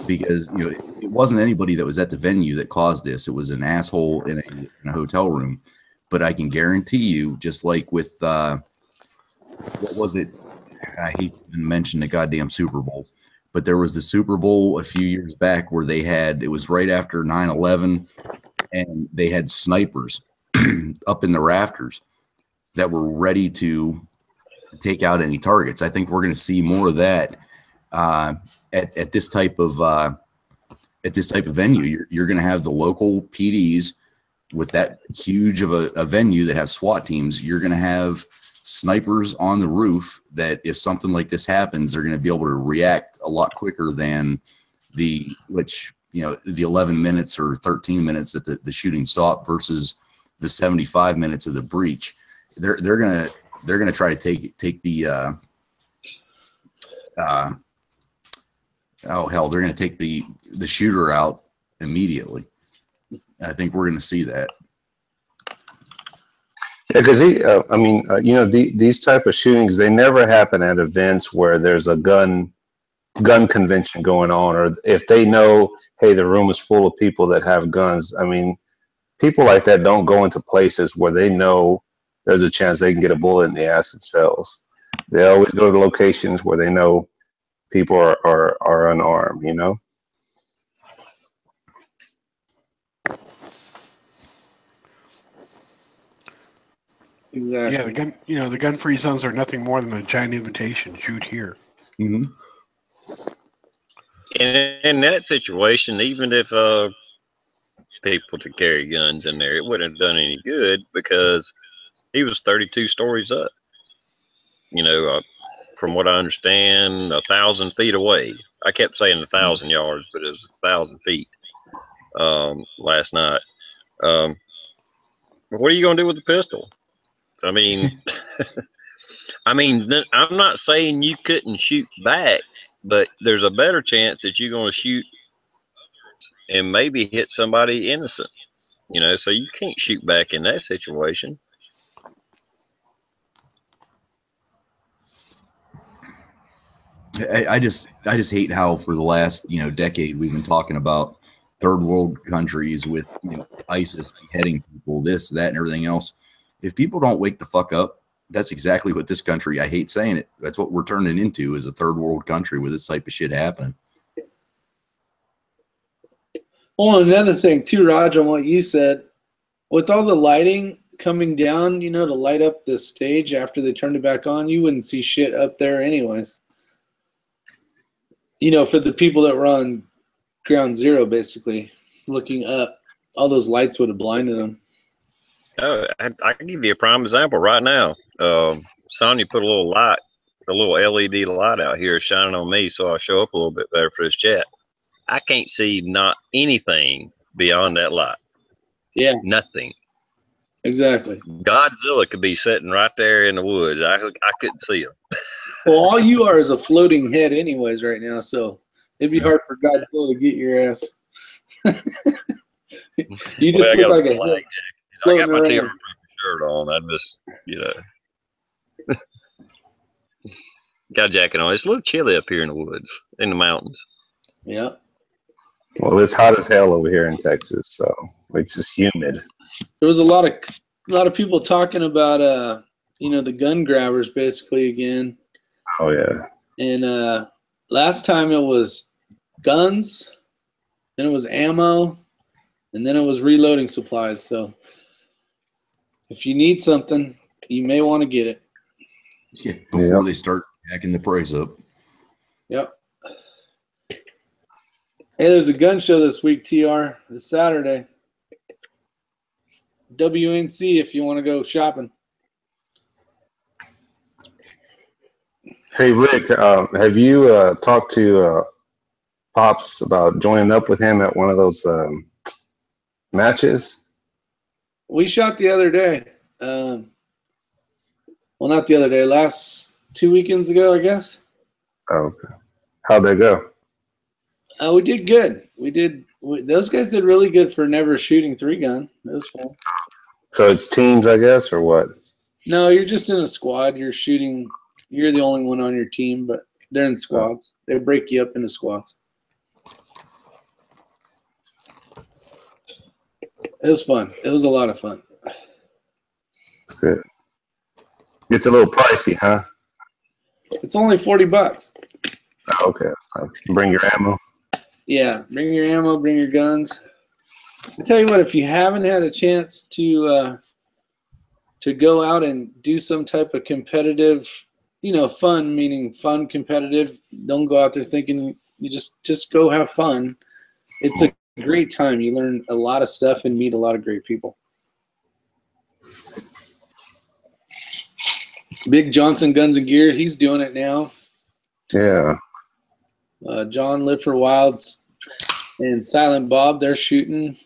because it wasn't anybody that was at the venue that caused this. It was an asshole in a hotel room. But I can guarantee you, just like with what was it? I hate to even mention the goddamn Super Bowl, but there was the Super Bowl a few years back where it was right after 9/11, and they had snipers up in the rafters that were ready to take out any targets. I think we're going to see more of that at this type of venue. You're going to have the local PDs with that huge of a venue that have SWAT teams. You're going to have snipers on the roof that if something like this happens, they're going to be able to react a lot quicker than the 11 minutes or 13 minutes that the shooting stopped versus the 75 minutes of the breach. They're gonna try to take the they're gonna take the shooter out immediately. And I think we're gonna see that. yeah, because these type of shootings, they never happen at events where there's a gun convention going on, or if they know, hey, the room is full of people that have guns. I mean, people like that don't go into places where they know there's a chance they can get a bullet in the ass themselves. They always go to locations where they know people are unarmed, Exactly. Yeah, the gun-free zones are nothing more than a giant invitation. Shoot here. Mm-hmm. And in that situation, even if people to carry guns in there, it wouldn't have done any good because he was 32 stories up. From what I understand, 1,000 feet away. I kept saying 1,000 yards, but it was 1,000 feet last night. But what are you going to do with the pistol? I mean, I'm not saying you couldn't shoot back, but there's a better chance that you're going to shoot and maybe hit somebody innocent. So you can't shoot back in that situation. I just hate how for the last decade we've been talking about third world countries with ISIS beheading people, this, that, and everything else. If people don't wake the fuck up, that's exactly what this country, I hate saying it, that's what we're turning into, is a third world country with this type of shit happening. Well, another thing too, Raj, on what you said, with all the lighting coming down, to light up the stage after they turned it back on, you wouldn't see shit up there anyways. For the people that were on ground zero, basically looking up, all those lights would have blinded them. Oh, I can give you a prime example right now. Sonya put a little LED light out here shining on me, so I show up a little bit better for this chat. I can't see not anything beyond that light. Yeah. Nothing. Exactly. Godzilla could be sitting right there in the woods. I couldn't see him. Well, all you are is a floating head anyways right now, so it'd be hard for Godzilla to get your ass. You just look like a head. I got my TRprepper shirt on. I just, got a jacket on. It's a little chilly up here in the woods, in the mountains. Yeah. Well, it's hot as hell over here in Texas, so it's just humid. There was a lot of people talking about the gun grabbers basically again. Oh yeah. And last time it was guns, then it was ammo, and then it was reloading supplies. So if you need something, you may want to get it. Yeah, before they start jacking the price up. Yep. Hey, there's a gun show this week, TR, this Saturday. WNC if you want to go shopping. Hey, Rick, have you talked to Pops about joining up with him at one of those matches? We shot the other day. Well, not the other day. Last 2 weekends ago, I guess. Oh, okay. How'd they go? We did good. Those guys did really good for never shooting 3-gun. It was fun. So it's teams, I guess, or what? No, you're just in a squad. You're shooting. You're the only one on your team, but they're in squads. They break you up into squads. It was fun. It was a lot of fun. Good. It's a little pricey, huh? It's only $40. Oh, okay. Bring your ammo. Yeah, bring your ammo, bring your guns. I tell you what, if you haven't had a chance to go out and do some type of competitive, fun, meaning fun competitive, don't go out there thinking you just go have fun. It's a great time. You learn a lot of stuff and meet a lot of great people. Big Johnson Guns and Gear, he's doing it now. Yeah. John Live for Wilds and Silent Bob, they're shooting,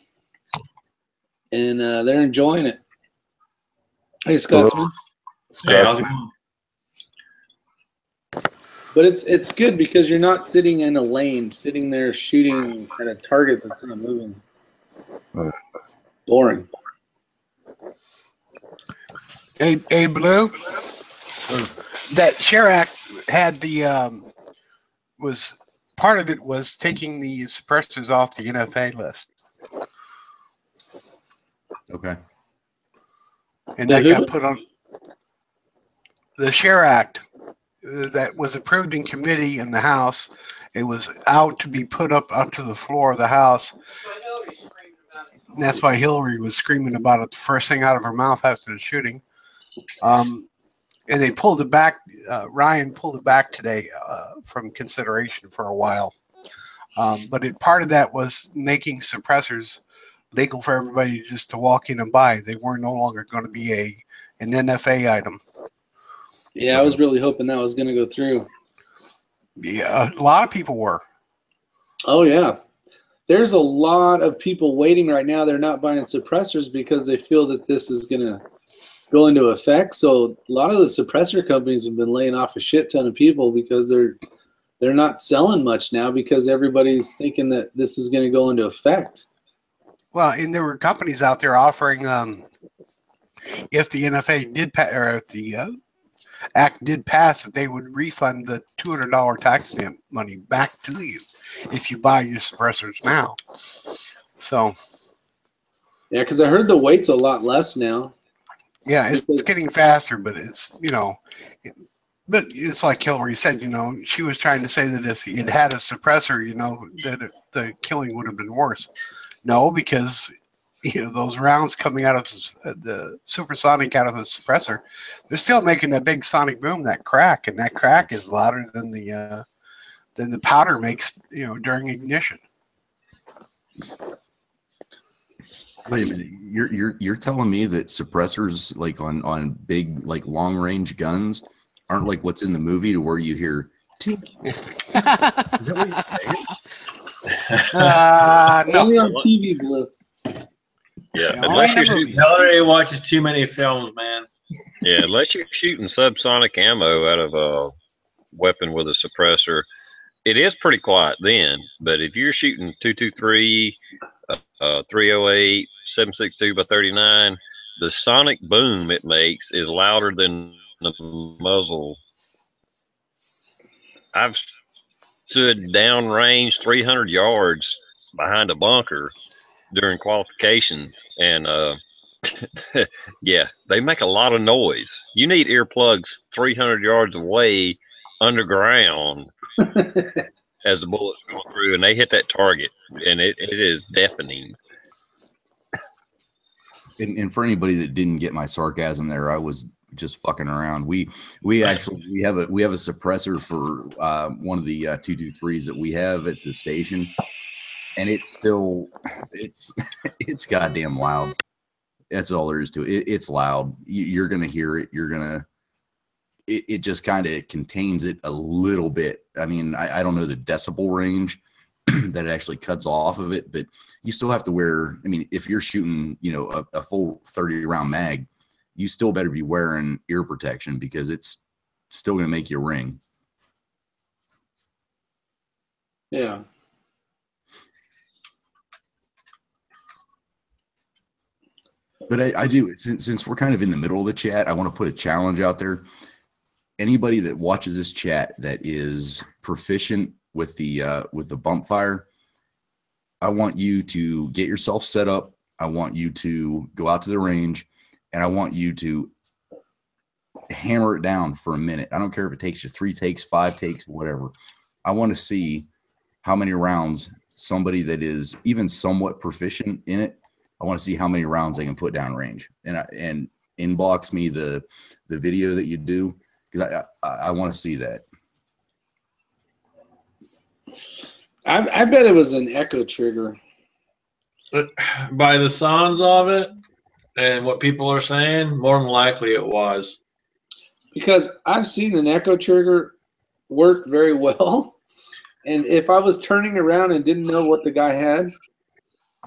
and they're enjoying it. Hey, Scotsman. Hey, how's it going? But it's good because you're not sitting in a lane, sitting there shooting at a target that's not moving. Boring. Hey, Blue. That Share Act had was part of it was taking the suppressors off the NFA list. Okay. And that got put on the Share Act that was approved in committee in the House. It was out to be put up onto the floor of the House. And that's why Hillary was screaming about it the first thing out of her mouth after the shooting. And they pulled it back. Ryan pulled it back today from consideration for a while. But part of that was making suppressors legal for everybody just to walk in and buy. They were no longer going to be an NFA item. Yeah, I was really hoping that was going to go through. Yeah, a lot of people were. Oh, yeah. There's a lot of people waiting right now. They're not buying suppressors because they feel that this is going to go into effect. So a lot of the suppressor companies have been laying off a shit ton of people because they're not selling much now because everybody's thinking that this is going to go into effect. Well, and there were companies out there offering if the NFA did or if the act did pass, that they would refund the $200 tax stamp money back to you if you buy your suppressors now. So Yeah, because I heard the weight's a lot less now. yeah, it's getting faster, but it's, you know, but it's like Hillary said, you know, she was trying to say that if it had a suppressor, you know, that the killing would have been worse. No, because, you know, those rounds coming out of the supersonic out of the suppressor, they're still making that big sonic boom, that crack, and that crack is louder than the powder makes, you know, during ignition. Wait a minute, you're telling me that suppressors like on big like long range guns aren't like what's in the movie to where you hear tink? Is that what you're saying? No. Only on TV, Blue. Yeah, Only unless in the you're movies. Hillary watches too many films, man. yeah, unless you're shooting subsonic ammo out of a weapon with a suppressor, it is pretty quiet then. But if you're shooting 223, 308, 7.62 by 39, the sonic boom it makes is louder than the muzzle. I've stood downrange 300 yards behind a bunker during qualifications, and yeah, they make a lot of noise. You need earplugs 300 yards away underground as the bullets go through, and they hit that target, and it is deafening. And for anybody that didn't get my sarcasm there, I was just fucking around. We have a suppressor for one of the 223s that we have at the station, and it's goddamn loud. That's all there is to it. It's loud. You're gonna hear it. It just kind of contains it a little bit. I mean, I don't know the decibel range that it actually cuts off of it, but you still have to wear, I mean, if you're shooting, you know, a full 30 round mag, you still better be wearing ear protection because it's still going to make you ring. Yeah. But I do, since we're kind of in the middle of the chat, I want to put a challenge out there. Anybody that watches this chat that is proficient with the bump fire, I want you to get yourself set up. I want you to go out to the range, and I want you to hammer it down for a minute. I don't care if it takes you 3 takes, 5 takes, whatever. I want to see how many rounds somebody that is even somewhat proficient in it, I want to see how many rounds they can put down range, and inbox me the video that you do, because I want to see that. I bet it was an echo trigger. By the sounds of it and what people are saying, more than likely it was. Because I've seen an echo trigger work very well. And if I was turning around and didn't know what the guy had,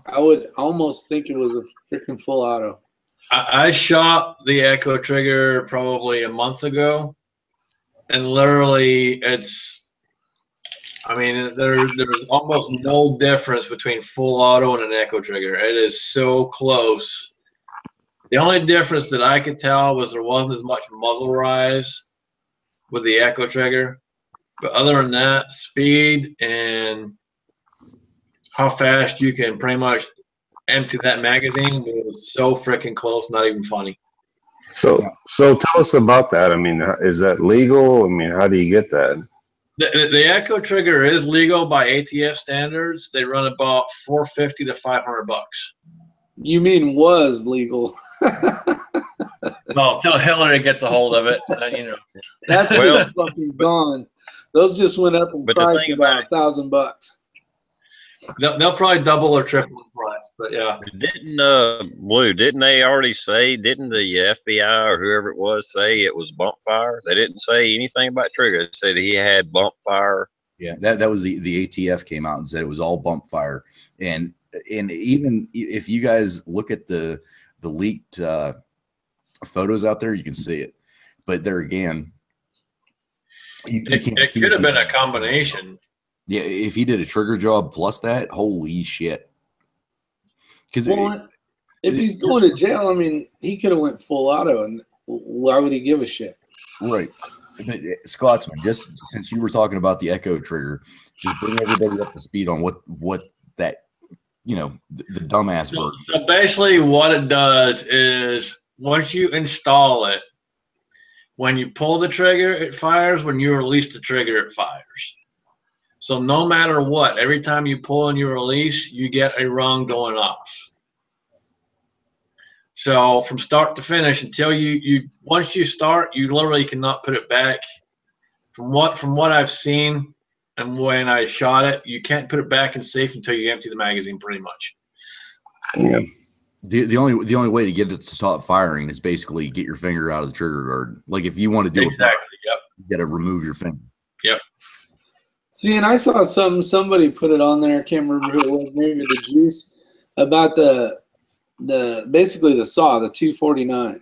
I would almost think it was a freaking full auto. I shot the echo trigger probably a month ago, and literally there's almost no difference between full auto and an echo trigger. It is so close. The only difference that I could tell was there wasn't as much muzzle rise with the echo trigger. But other than that, speed and how fast you can pretty much empty that magazine was so freaking close, not even funny. So tell us about that. I mean, is that legal? I mean, how do you get that? The echo trigger is legal by ATF standards. They run about $450 to $500. You mean was legal? Well, till Hillary gets a hold of it, you know. That's Well, fucking gone. Those just went up in but the price thing about about $1,000. They'll probably double or triple in price, but yeah. Didn't they already say, didn't the FBI or whoever it was say it was bump fire? They didn't say anything about trigger. They said he had bump fire. Yeah, that was the ATF came out and said it was all bump fire. And even if you guys look at the leaked photos out there, you can see it. But there again, It could have been a combination. Yeah, if he did a trigger job plus that, holy shit. Because if he's going to jail, I mean, he could have went full auto, and why would he give a shit? Right. But Scotsman, just since you were talking about the echo trigger, just bring everybody up to speed on what that, you know, the dumbass version. So basically what it does is once you install it, when you pull the trigger, it fires. When you release the trigger, it fires. So no matter what, every time you pull and you release, you get a rung going off. So from start to finish, until once you start, you literally cannot put it back. From what I've seen and when I shot it, you can't put it back in safe until you empty the magazine, pretty much. Yeah. The only way to get it to stop firing is basically get your finger out of the trigger guard. Like if you want to do exactly, yep, you got to remove your finger. Yep. See, and I saw somebody put it on there. I can't remember who it was. Maybe the Juice about the basically the saw, the 249.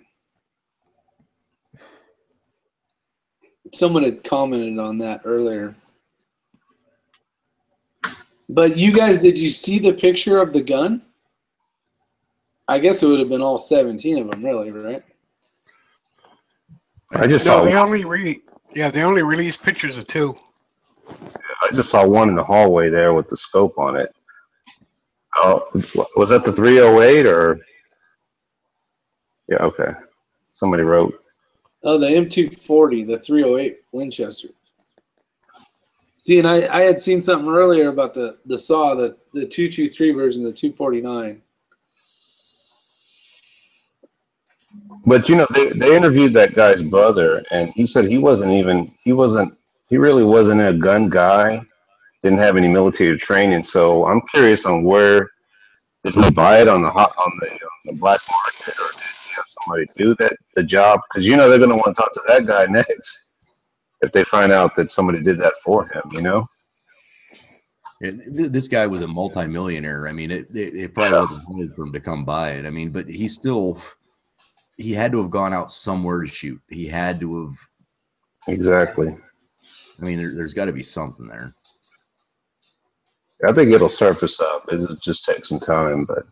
Someone had commented on that earlier. But you guys, did you see the picture of the gun? I guess it would have been all 17 of them, really, right? I just saw. They only released pictures of 2. I just saw one in the hallway there with the scope on it. Oh, was that the 308 or? Yeah, okay. Somebody wrote. Oh, the M240, the 308 Winchester. See, and I had seen something earlier about the saw, the 223 version, the 249. But you know, they interviewed that guy's brother, and he said he really wasn't a gun guy. Didn't have any military training. So I'm curious on where did he buy it on the black market, or did he have somebody do the job? Because you know they're going to want to talk to that guy next if they find out that somebody did that for him. You know. This guy was a multimillionaire. I mean, it probably wasn't hard for him to come by it. I mean, but he had to have gone out somewhere to shoot. He had to have. Exactly. I mean, there's got to be something there. I think it'll surface up. It'll just take some time, but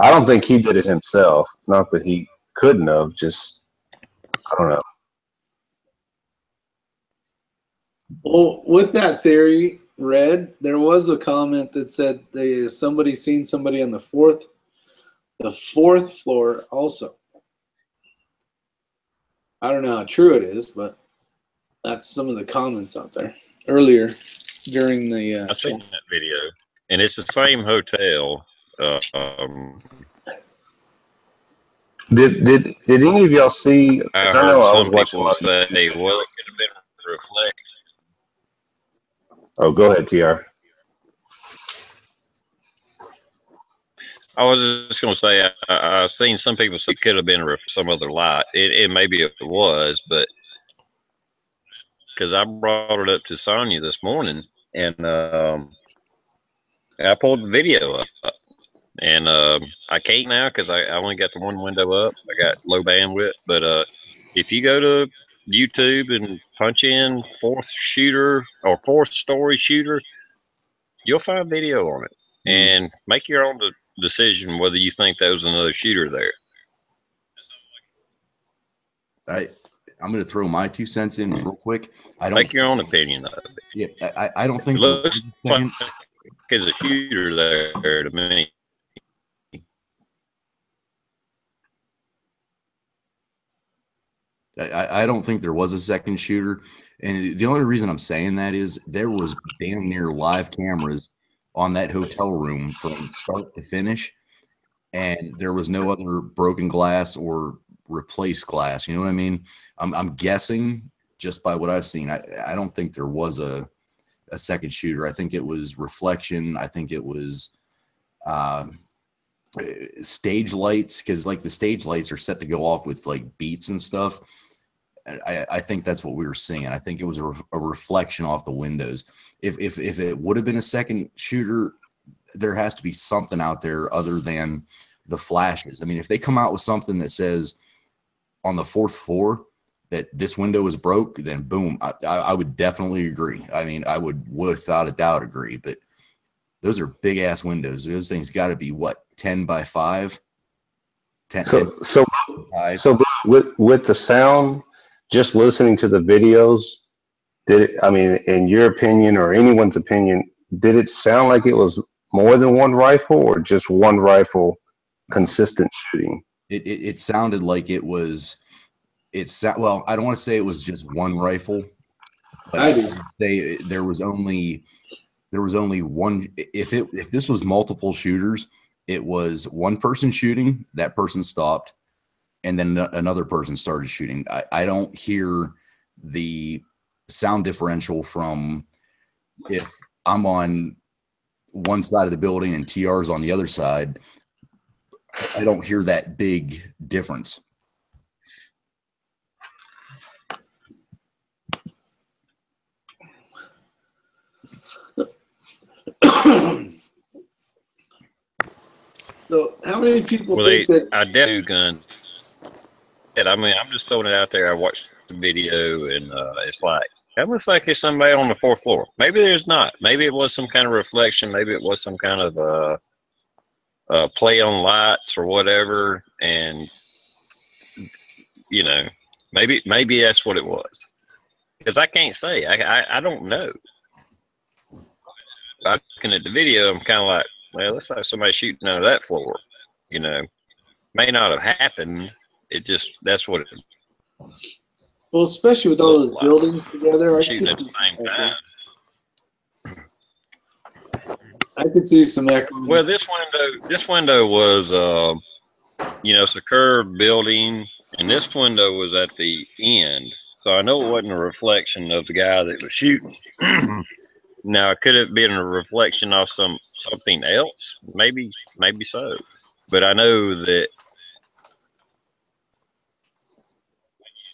I don't think he did it himself. Not that he couldn't have. Just I don't know. Well, with that theory, Red, there was a comment that said somebody seen somebody on the fourth floor also. I don't know how true it is, but that's some of the comments out there earlier during the. I seen that video, and it's the same hotel. Did any of y'all see? I know I was heard some watching. people say, "Well, it could have been reflected." Oh, go ahead, TR. I was just going to say, I've seen some people say it could have been some other light. It maybe it was, but because I brought it up to Sonya this morning, and I pulled the video up, and I can't now because I only got the one window up. I got low bandwidth, but if you go to YouTube and punch in fourth story shooter, you'll find video on it, and make your own decision whether you think there was another shooter there. I'm going to throw my 2 cents in real quick. I don't make your own opinion of it. Yeah, I don't think it looks like there's a shooter there to me. I don't think there was a second shooter, and the only reason I'm saying that is there was damn near live cameras on that hotel room from start to finish, and there was no other broken glass or replaced glass. You know what I mean? I'm guessing just by what I've seen. I don't think there was a second shooter. I think it was reflection. I think it was stage lights, because like the stage lights are set to go off with like beats and stuff. I think that's what we were seeing. I think it was a reflection off the windows. If it would have been a second shooter, there has to be something out there other than the flashes. I mean, if they come out with something that says on the 4th floor that this window is broke, then boom, I would definitely agree. I mean, I would without a doubt agree. But those are big ass windows. Those things got to be what, 10 by 5? 10. So with the sound just listening to the videos, did it, I mean, in your opinion or anyone's opinion, did it sound like it was more than one rifle or just one rifle consistent shooting? It sounded like it was. Well, I don't want to say it was just one rifle, but I would say there was only one. If this was multiple shooters, it was one person shooting. That person stopped, and then another person started shooting. I don't hear the sound differential from if I'm on one side of the building and TR's on the other side. I don't hear that big difference. So how many people Well, think that I do gun. And I mean, I'm just throwing it out there. I watched the video, and it's like, that looks like it's somebody on the fourth floor. Maybe there's not. Maybe it was some kind of reflection. Maybe it was some kind of play on lights or whatever. And, you know, maybe that's what it was. Because I can't say. I don't know. Looking at the video, I'm kind of like, well, it looks like somebody shooting out of that floor. You know, may not have happened. It just, that's what it is. well, especially with all those Like buildings together, shooting at the same time. I could see some echo. Well, this window was, you know, it's a curved building, and this window was at the end. So I know it wasn't a reflection of the guy that was shooting. Now, could it have been a reflection of something else? Maybe so. But I know that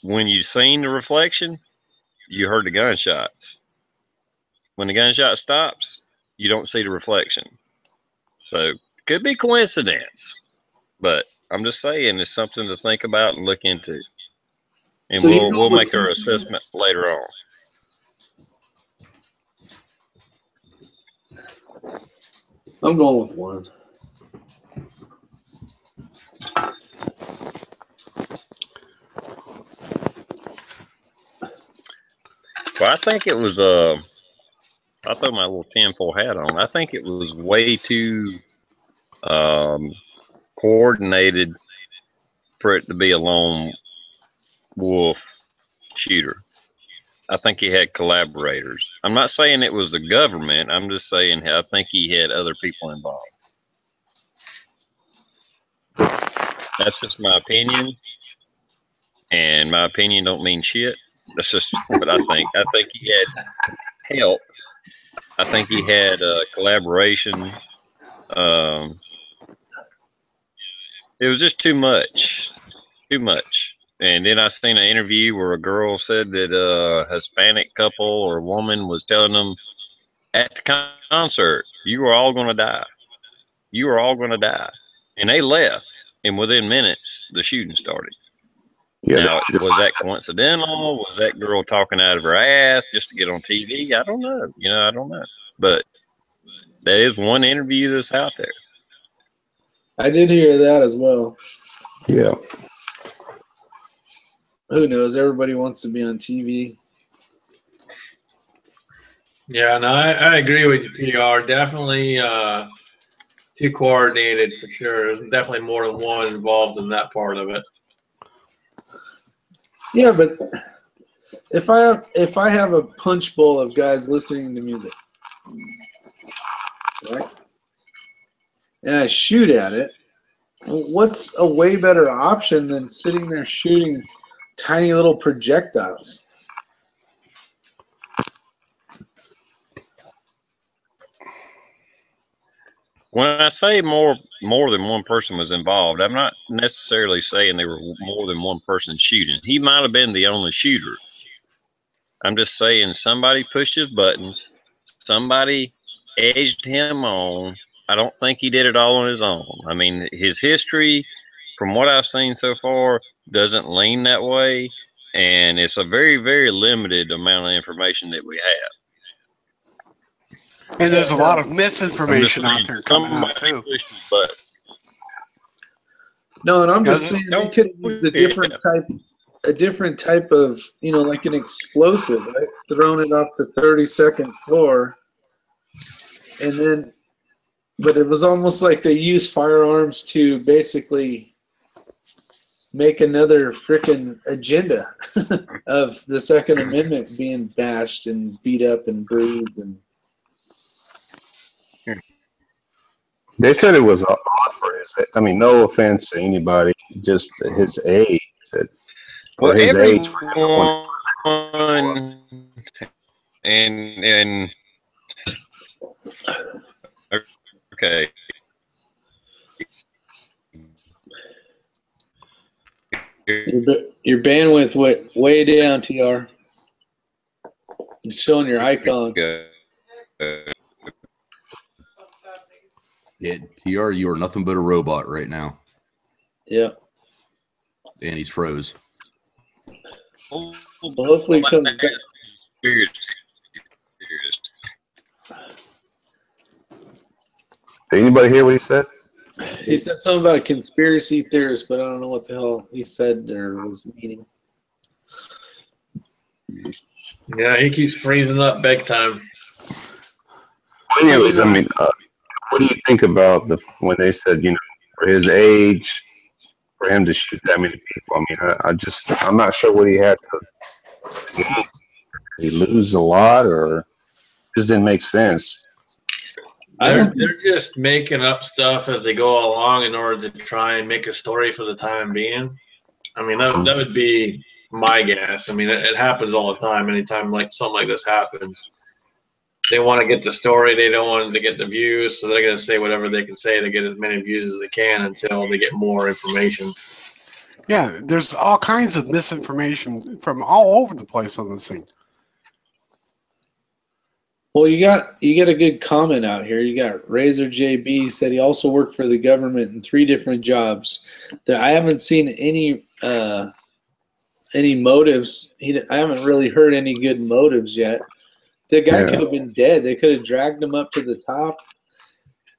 when you seen the reflection, you heard the gunshots. When the gunshot stops, you don't see the reflection. So it could be coincidence, but I'm just saying it's something to think about and look into. And So we'll make our assessment later on. I'm going with one. Well, I think it was I throw my little tinfoil hat on. I think it was way too coordinated for it to be a lone wolf shooter. I think he had collaborators. I'm not saying it was the government. I'm just saying I think he had other people involved. That's just my opinion, and my opinion don't mean shit. That's just what I think. I think he had help. I think he had collaboration. It was just too much. And then I seen an interview where a girl said that a Hispanic couple or woman was telling them at the concert, you are all going to die. You are all going to die. And they left. And within minutes, the shooting started. Yeah, now, was that coincidental? Was that girl talking out of her ass just to get on TV? I don't know. You know, I don't know. But there is one interview that's out there. I did hear that as well. Yeah. Who knows? Everybody wants to be on TV. Yeah, no, I agree with you, TR. Definitely too coordinated for sure. There's definitely more than one involved in that part of it. Yeah, but if I have a punch bowl of guys listening to music, right, and I shoot at it, what's a way better option than sitting there shooting tiny little projectiles? When I say more than one person was involved, I'm not necessarily saying there were more than one person shooting. He might have been the only shooter. I'm just saying somebody pushed his buttons, somebody edged him on. I don't think he did it all on his own. I mean, his history, from what I've seen so far, doesn't lean that way, and it's a very, very limited amount of information that we have. And there's a lot of misinformation out there coming out too. No, and I'm just saying they could have used a different type. a different type of, you know, like an explosive, right? Thrown it off the 32nd floor. And then, but it was almost like they used firearms to basically make another freaking agenda of the Second Amendment being bashed and beat up and bruised. And They said it was odd for his. I mean, no offense to anybody, just his age. Well, His age. everyone and okay. your bandwidth went way down, TR. It's showing your icon. Yeah, TR, you are nothing but a robot right now. Yeah. And he's froze. Well, hopefully it comes back. Did anybody hear what he said? He said something about a conspiracy theorist, but I don't know what the hell he said or was meaning. Yeah, he keeps freezing up big time. Anyways, I mean, what do you think about when they said, you know, for his age, for him to shoot that many people? I mean, I'm not sure what he had to. Did he lose a lot, or just didn't make sense? They're just making up stuff as they go along in order to try and make a story for the time being. I mean, that would be my guess. I mean, it happens all the time. Anytime like something like this happens, they want to get the story. They don't want to get the views, so they're going to say whatever they can say to get as many views as they can until they get more information. Yeah, there's all kinds of misinformation from all over the place on this thing. Well, you got a good comment out here. You got Razor JB said he also worked for the government in 3 different jobs. I haven't seen any motives. I haven't really heard any good motives yet. The guy could have been dead. They could have dragged him up to the top,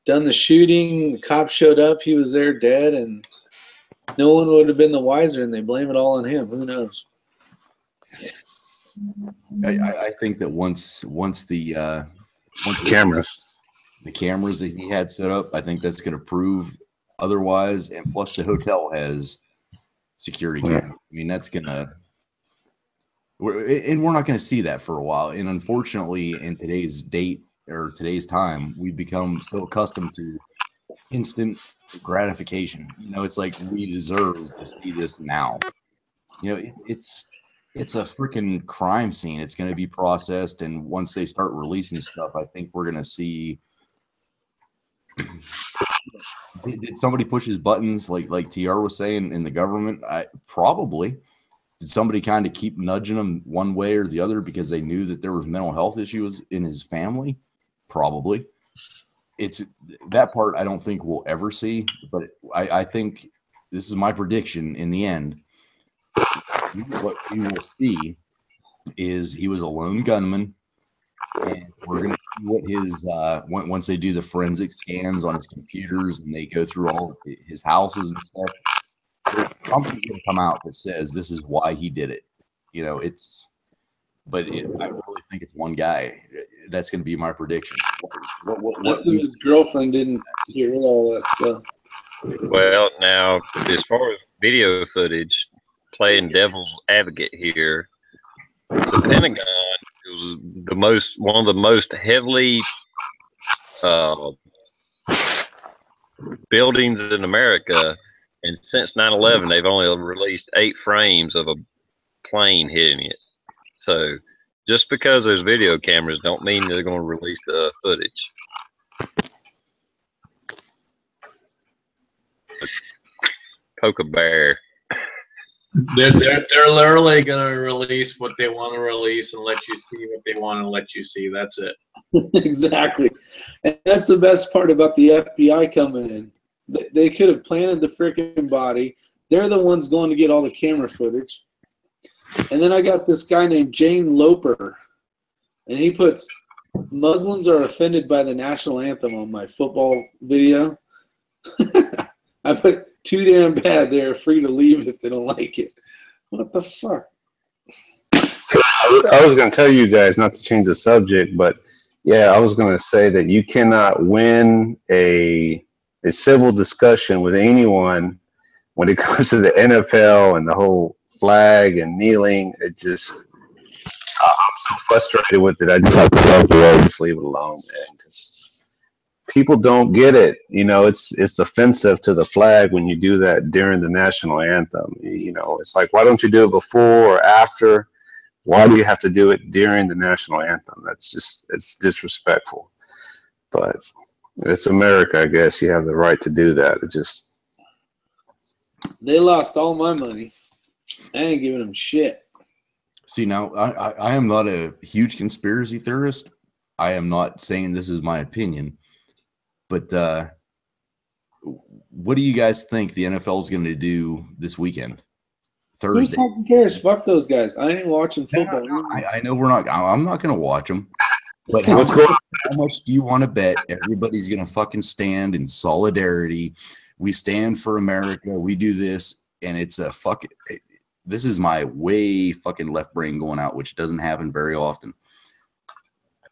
done the shooting. The cop showed up. He was there dead, and no one would have been the wiser, and they blame it all on him. Who knows? I think that once the cameras that he had set up, I think that's going to prove otherwise. And plus, the hotel has security cameras. I mean, that's gonna, and we're not going to see that for a while. And unfortunately, in today's time, we've become so accustomed to instant gratification. You know, it's like we deserve to see this now. You know, it's a freaking crime scene. It's going to be processed, and once they start releasing stuff, I think we're going to see. Did somebody push his buttons like TR was saying in the government? Probably. Did somebody kind of keep nudging him one way or the other because they knew that there was mental health issues in his family? Probably. It's that part I don't think we'll ever see, but I think this is my prediction in the end. What we will see is he was a lone gunman, and we're going to see what his once they do the forensic scans on his computers and they go through all his houses and stuff, something's going to come out that says this is why he did it. You know, I really think it's one guy. That's going to be my prediction. That's if his girlfriend didn't hear all that stuff. Well, now, as far as video footage, playing devil's advocate here, the Pentagon was one of the most heavily buildings in America, and since 9/11, they've only released 8 frames of a plane hitting it. So, just because there's video cameras, don't mean they're going to release the footage. Poke a bear. They're literally going to release what they want to release and let you see what they want to let you see. That's it. Exactly. And that's the best part about the FBI coming in. They could have planted the freaking body. They're the ones going to get all the camera footage. And then I got this guy named Jane Loper, and he puts Muslims are offended by the national anthem on my football video. I put too damn bad. They're free to leave if they don't like it. What the fuck? I was going to tell you guys not to change the subject, but yeah, I was going to say that you cannot win a civil discussion with anyone when it comes to the NFL and the whole flag and kneeling. It just, I'm so frustrated with it. I just have to just leave it alone, man, because people don't get it. You know, it's offensive to the flag when you do that during the national anthem. You know, it's like, why don't you do it before or after? Why do you have to do it during the national anthem? That's just, it's disrespectful. But it's America, I guess. You have the right to do that. It just. They lost all my money. I ain't giving them shit. See, now, I am not a huge conspiracy theorist. I am not saying this is my opinion. But what do you guys think the NFL is going to do this weekend? Thursday. Who fucking cares? Fuck those guys. I ain't watching football. No. I know we're not. I'm not going to watch them. But how much do you want to bet everybody's going to fucking stand in solidarity? We stand for America. We do this, and it's a fucking. This is my way fucking left brain going out, which doesn't happen very often.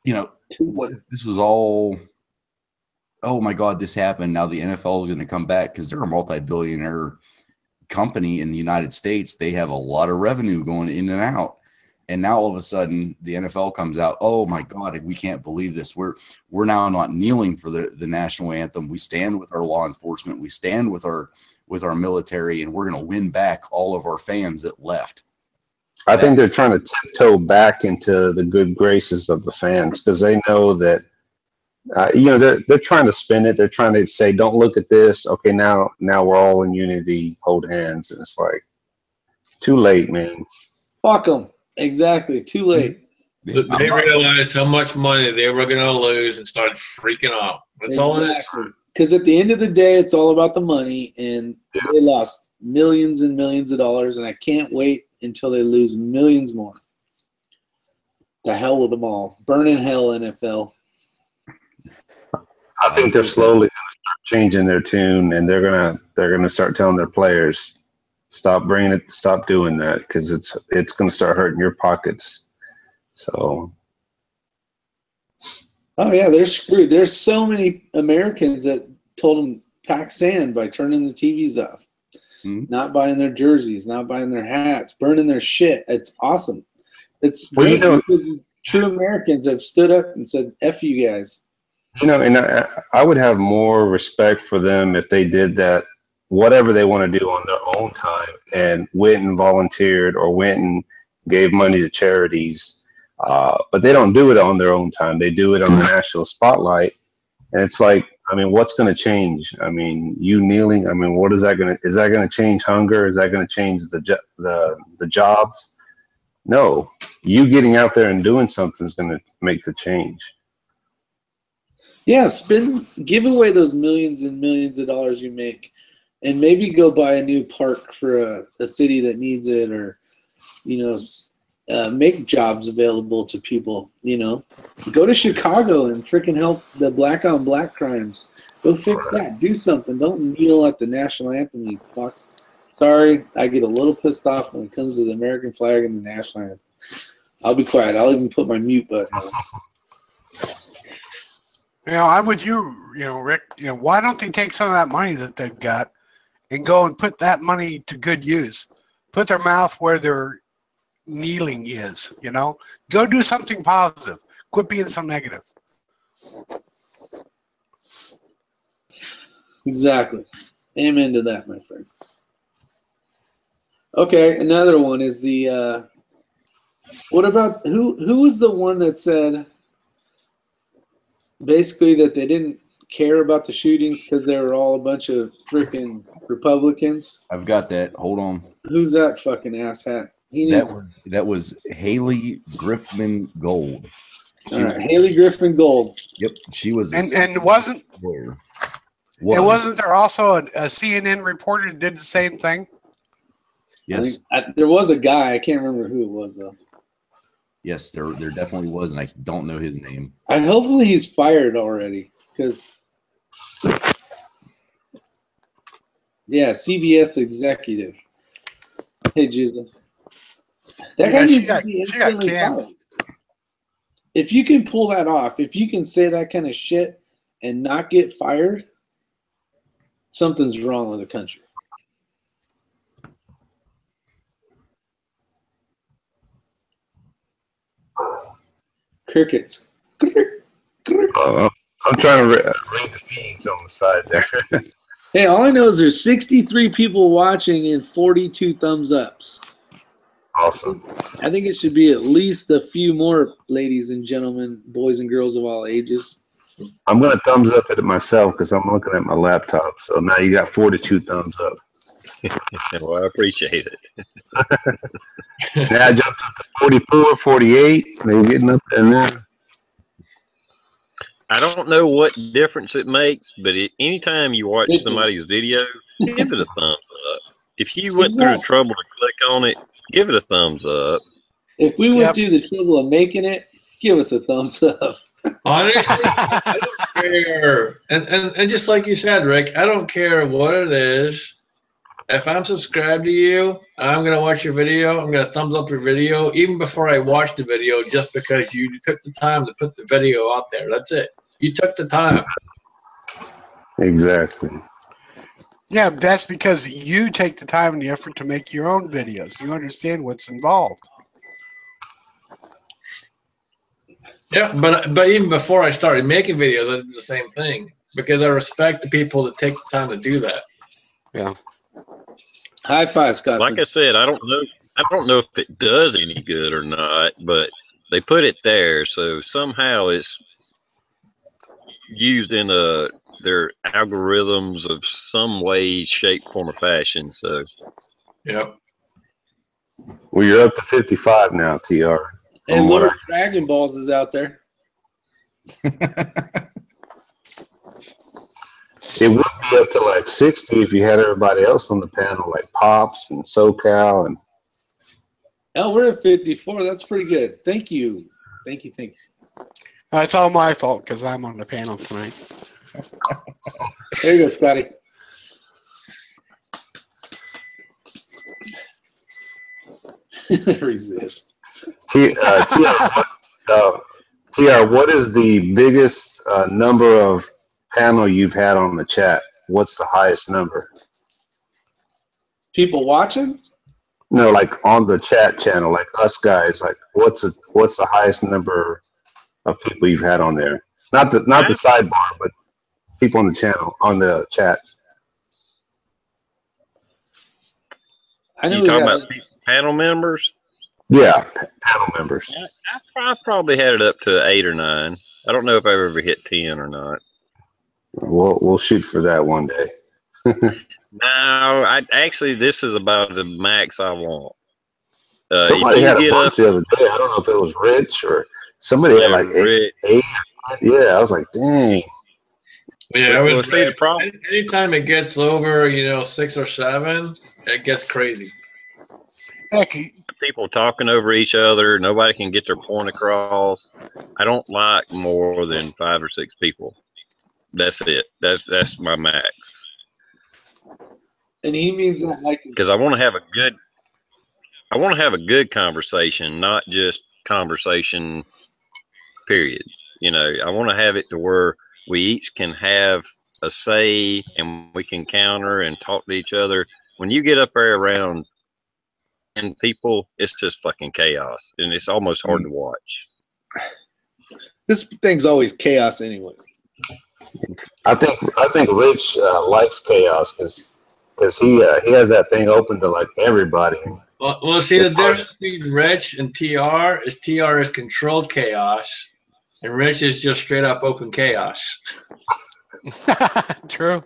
You know, what if this was all? Oh my God, this happened. Now the NFL is going to come back because they're a multi-billionaire company in the United States. They have a lot of revenue going in and out. And now all of a sudden the NFL comes out. Oh my God, we can't believe this. We're now not kneeling for the national anthem. We stand with our law enforcement. We stand with our military, and we're going to win back all of our fans that left. I think they're trying to tiptoe back into the good graces of the fans because they know that, you know, they're trying to spin it. They're trying to say, don't look at this. Okay, now we're all in unity, hold hands. And it's like, too late, man. Fuck them. Exactly. Too late. They realized how much money they were going to lose and started freaking out. That's all it is. Because at the end of the day, it's all about the money, and they lost millions and millions of dollars, and I can't wait until they lose millions more. The hell with them all. Burn in hell, NFL. I think they're slowly going to start changing their tune, and they're gonna start telling their players, stop bringing it, stop doing that, because it's going to start hurting your pockets. So. Oh yeah, they're screwed. There's so many Americans that told them pack sand by turning the TVs off, not buying their jerseys, not buying their hats, burning their shit. It's awesome. It's great because true Americans have stood up and said, "F you guys." You know, and I would have more respect for them if they did that, whatever they want to do on their own time, and went and volunteered or went and gave money to charities. But they don't do it on their own time. They do it on the national spotlight. And it's like, I mean, what's going to change? I mean, you kneeling, I mean, what is that going to, is that going to change hunger? Is that going to change the jobs? No, you getting out there and doing something is going to make the change. Yeah, give away those millions and millions of dollars you make, and maybe go buy a new park for a city that needs it, or, you know, make jobs available to people. You know, go to Chicago and freaking help the black on black crimes. Go fix that. Do something. Don't kneel at the national anthem, you fucks. Sorry, I get a little pissed off when it comes to the American flag and the national anthem. I'll be quiet. I'll even put my mute button on. You know, I'm with you, you know, Rick. You know, why don't they take some of that money that they've got and go and put that money to good use? Put their mouth where their kneeling is, you know? Go do something positive. Quit being so negative. Exactly. Amen to that, my friend. Okay, another one is the what about who was the one that said basically that they didn't care about the shootings because they were all a bunch of freaking Republicans? I've got that. Hold on. Who's that fucking asshat? That was Haley Griffin Gold. Haley Griffin Gold. Yep, she was. And wasn't there also a CNN reporter that did the same thing? Yes, there was a guy. I can't remember who it was though. Yes, there definitely was, and I don't know his name. Hopefully he's fired already, because yeah, CBS executive. Hey, Jizzle. That Yeah, guy she needs to got be instantly canned. fired. If you can pull that off, if you can say that kind of shit and not get fired, something's wrong with the country. Crickets. I'm trying to read the feeds on the side there. Hey, all I know is there's 63 people watching and 42 thumbs ups. Awesome. I think it should be at least a few more, ladies and gentlemen, boys and girls of all ages. I'm going to thumbs up it myself because I'm looking at my laptop. So now you got 42 thumbs up. Well, I appreciate it. Now I jumped up to 44, 48. They're getting up in there. I don't know what difference it makes, but anytime you watch somebody's video, give it a thumbs up. If you went through the trouble to click on it, give it a thumbs up. If we went through the trouble of making it, give us a thumbs up. Honestly, I don't care. And just like you said, Rick, I don't care what it is. If I'm subscribed to you, I'm going to watch your video. I'm going to thumbs up your video even before I watch the video just because you took the time to put the video out there. That's it. You took the time. Exactly. Yeah, that's because you take the time and the effort to make your own videos. You understand what's involved. Yeah, but even before I started making videos, I did the same thing because I respect the people that take the time to do that. Yeah. High five, Scott. Like I said, I don't know if it does any good or not, but they put it there, so somehow it's used in their algorithms of some way, shape, form, or fashion. So, yeah. Well, you're up to 55 now, TR. And Lord Dragon Balls is out there. It would be up to like 60 if you had everybody else on the panel, like Pops and SoCal. And Oh, we're at 54. That's pretty good. Thank you. Thank you. Thank you. It's all my fault because I'm on the panel tonight. There you go, Scotty. Resist. TR, what is the biggest number of panel you've had on the chat? What's the highest number? People watching? No, like on the chat channel, like us guys. Like, what's the highest number of people you've had on there? Not the sidebar, but people on the channel, on the chat. I know you talking about panel members? Yeah, panel members. I probably had it up to 8 or 9. I don't know if I ever hit 10 or not. We'll shoot for that one day. No, this is about the max I want. Somebody had a bunch the other day. I don't know if it was Rich or somebody had like 8. Yeah, I was like, dang. Yeah, it was the problem. Anytime it gets over, 6 or 7, it gets crazy. Heck, people talking over each other. Nobody can get their point across. I don't like more than 5 or 6 people. That's it. That's my max. And he means that like because I want to have a good conversation, not just conversation. Period. I want to have it to where we each can have a say and we can counter and talk to each other. When you get up there around 10 people, it's just fucking chaos, and it's almost hard to watch. This thing's always chaos, anyways. I think Rich likes chaos because he has that thing open to like everybody. Well, see, the difference between Rich and TR is controlled chaos, and Rich is just straight up open chaos. True.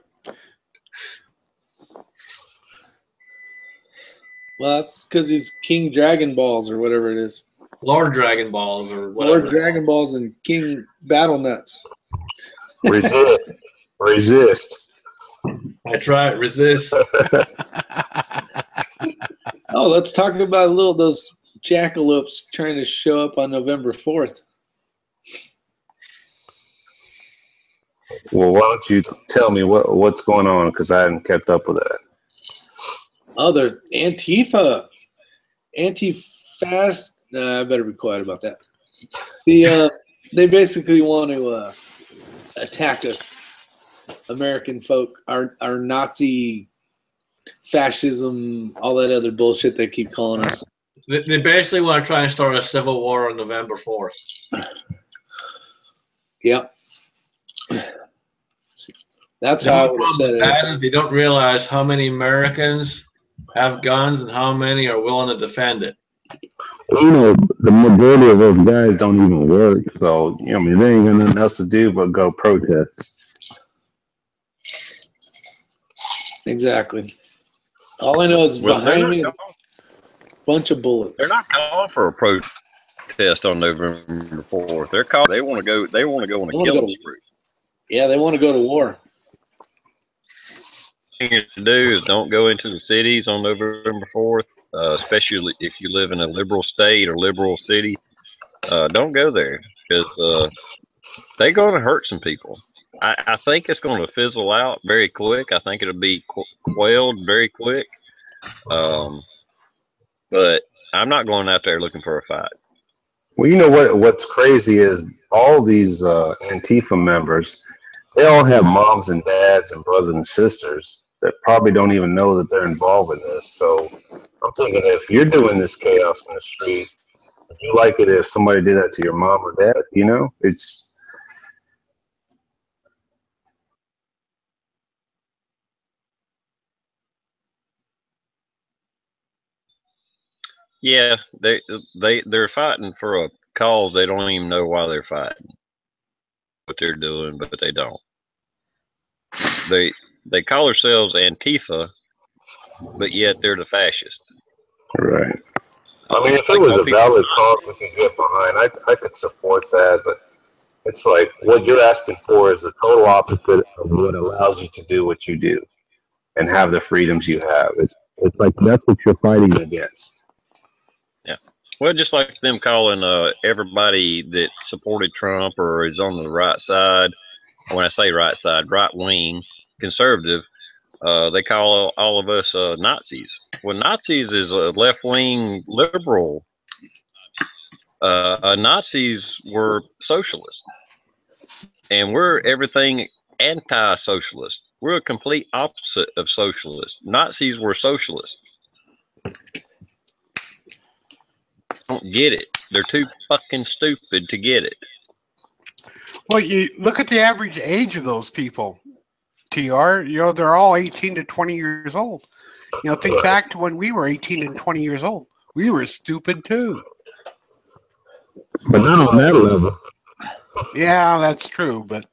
Well, that's because he's King Dragon Balls or whatever it is. Lord Dragon Balls or whatever. Lord Dragon Balls and King Battle Nuts. Resist. That's right. Resist. Oh, let's talk about those jackalopes trying to show up on November 4th. Well, why don't you tell me what's going on, because I haven't kept up with that. Oh, they're Antifa fast. I better be quiet about that. They basically want to attack us, American folk, our Nazi fascism, all that other bullshit they keep calling us. They basically want to try and start a civil war on November 4th. Yep. That's how I would have said That it. is, they don't realize how many Americans have guns and how many are willing to defend it. You know, the majority of those guys don't even work, so I mean, they ain't got nothing else to do but go protest. Exactly. All I know is behind me is a bunch of bullets. They're not calling for a protest on November 4th. They're calling. They want to go. They want to go on a killing spree. Yeah, they want to go to war. The thing to do is don't go into the cities on November 4th, especially if you live in a liberal state or liberal city. Don't go there because they're going to hurt some people. I think it's going to fizzle out very quick. I think it'll be quelled very quick. But I'm not going out there looking for a fight. Well, you know what's crazy is all these Antifa members, they all have moms and dads and brothers and sisters that probably don't even know that they're involved in this. So I'm thinking if you're doing this chaos in the street, would you like it if somebody did that to your mom or dad? You know, it's. Yeah, they're fighting for a cause they don't even know why they're fighting. What they're doing, but they don't. They call themselves Antifa, but yet they're the fascists. Right. I mean, if it was a valid cause we could get behind, I could support that, but it's like what you're asking for is the total opposite of what allows you to do what you do and have the freedoms you have. It's like that's what you're fighting against. Yeah. Well, just like them calling everybody that supported Trump or is on the right side, when I say right side, right wing, conservative, they call all of us Nazis. Well, Nazis is a left wing liberal. Nazis were socialists, and we're everything anti-socialist. We're a complete opposite of socialist. Nazis were socialists. Don't get it. They're too fucking stupid to get it. Well, you look at the average age of those people, TR. You know, they're all 18 to 20 years old. You know, think back to when we were 18 and 20 years old. We were stupid too. But not on that level. Yeah, that's true. But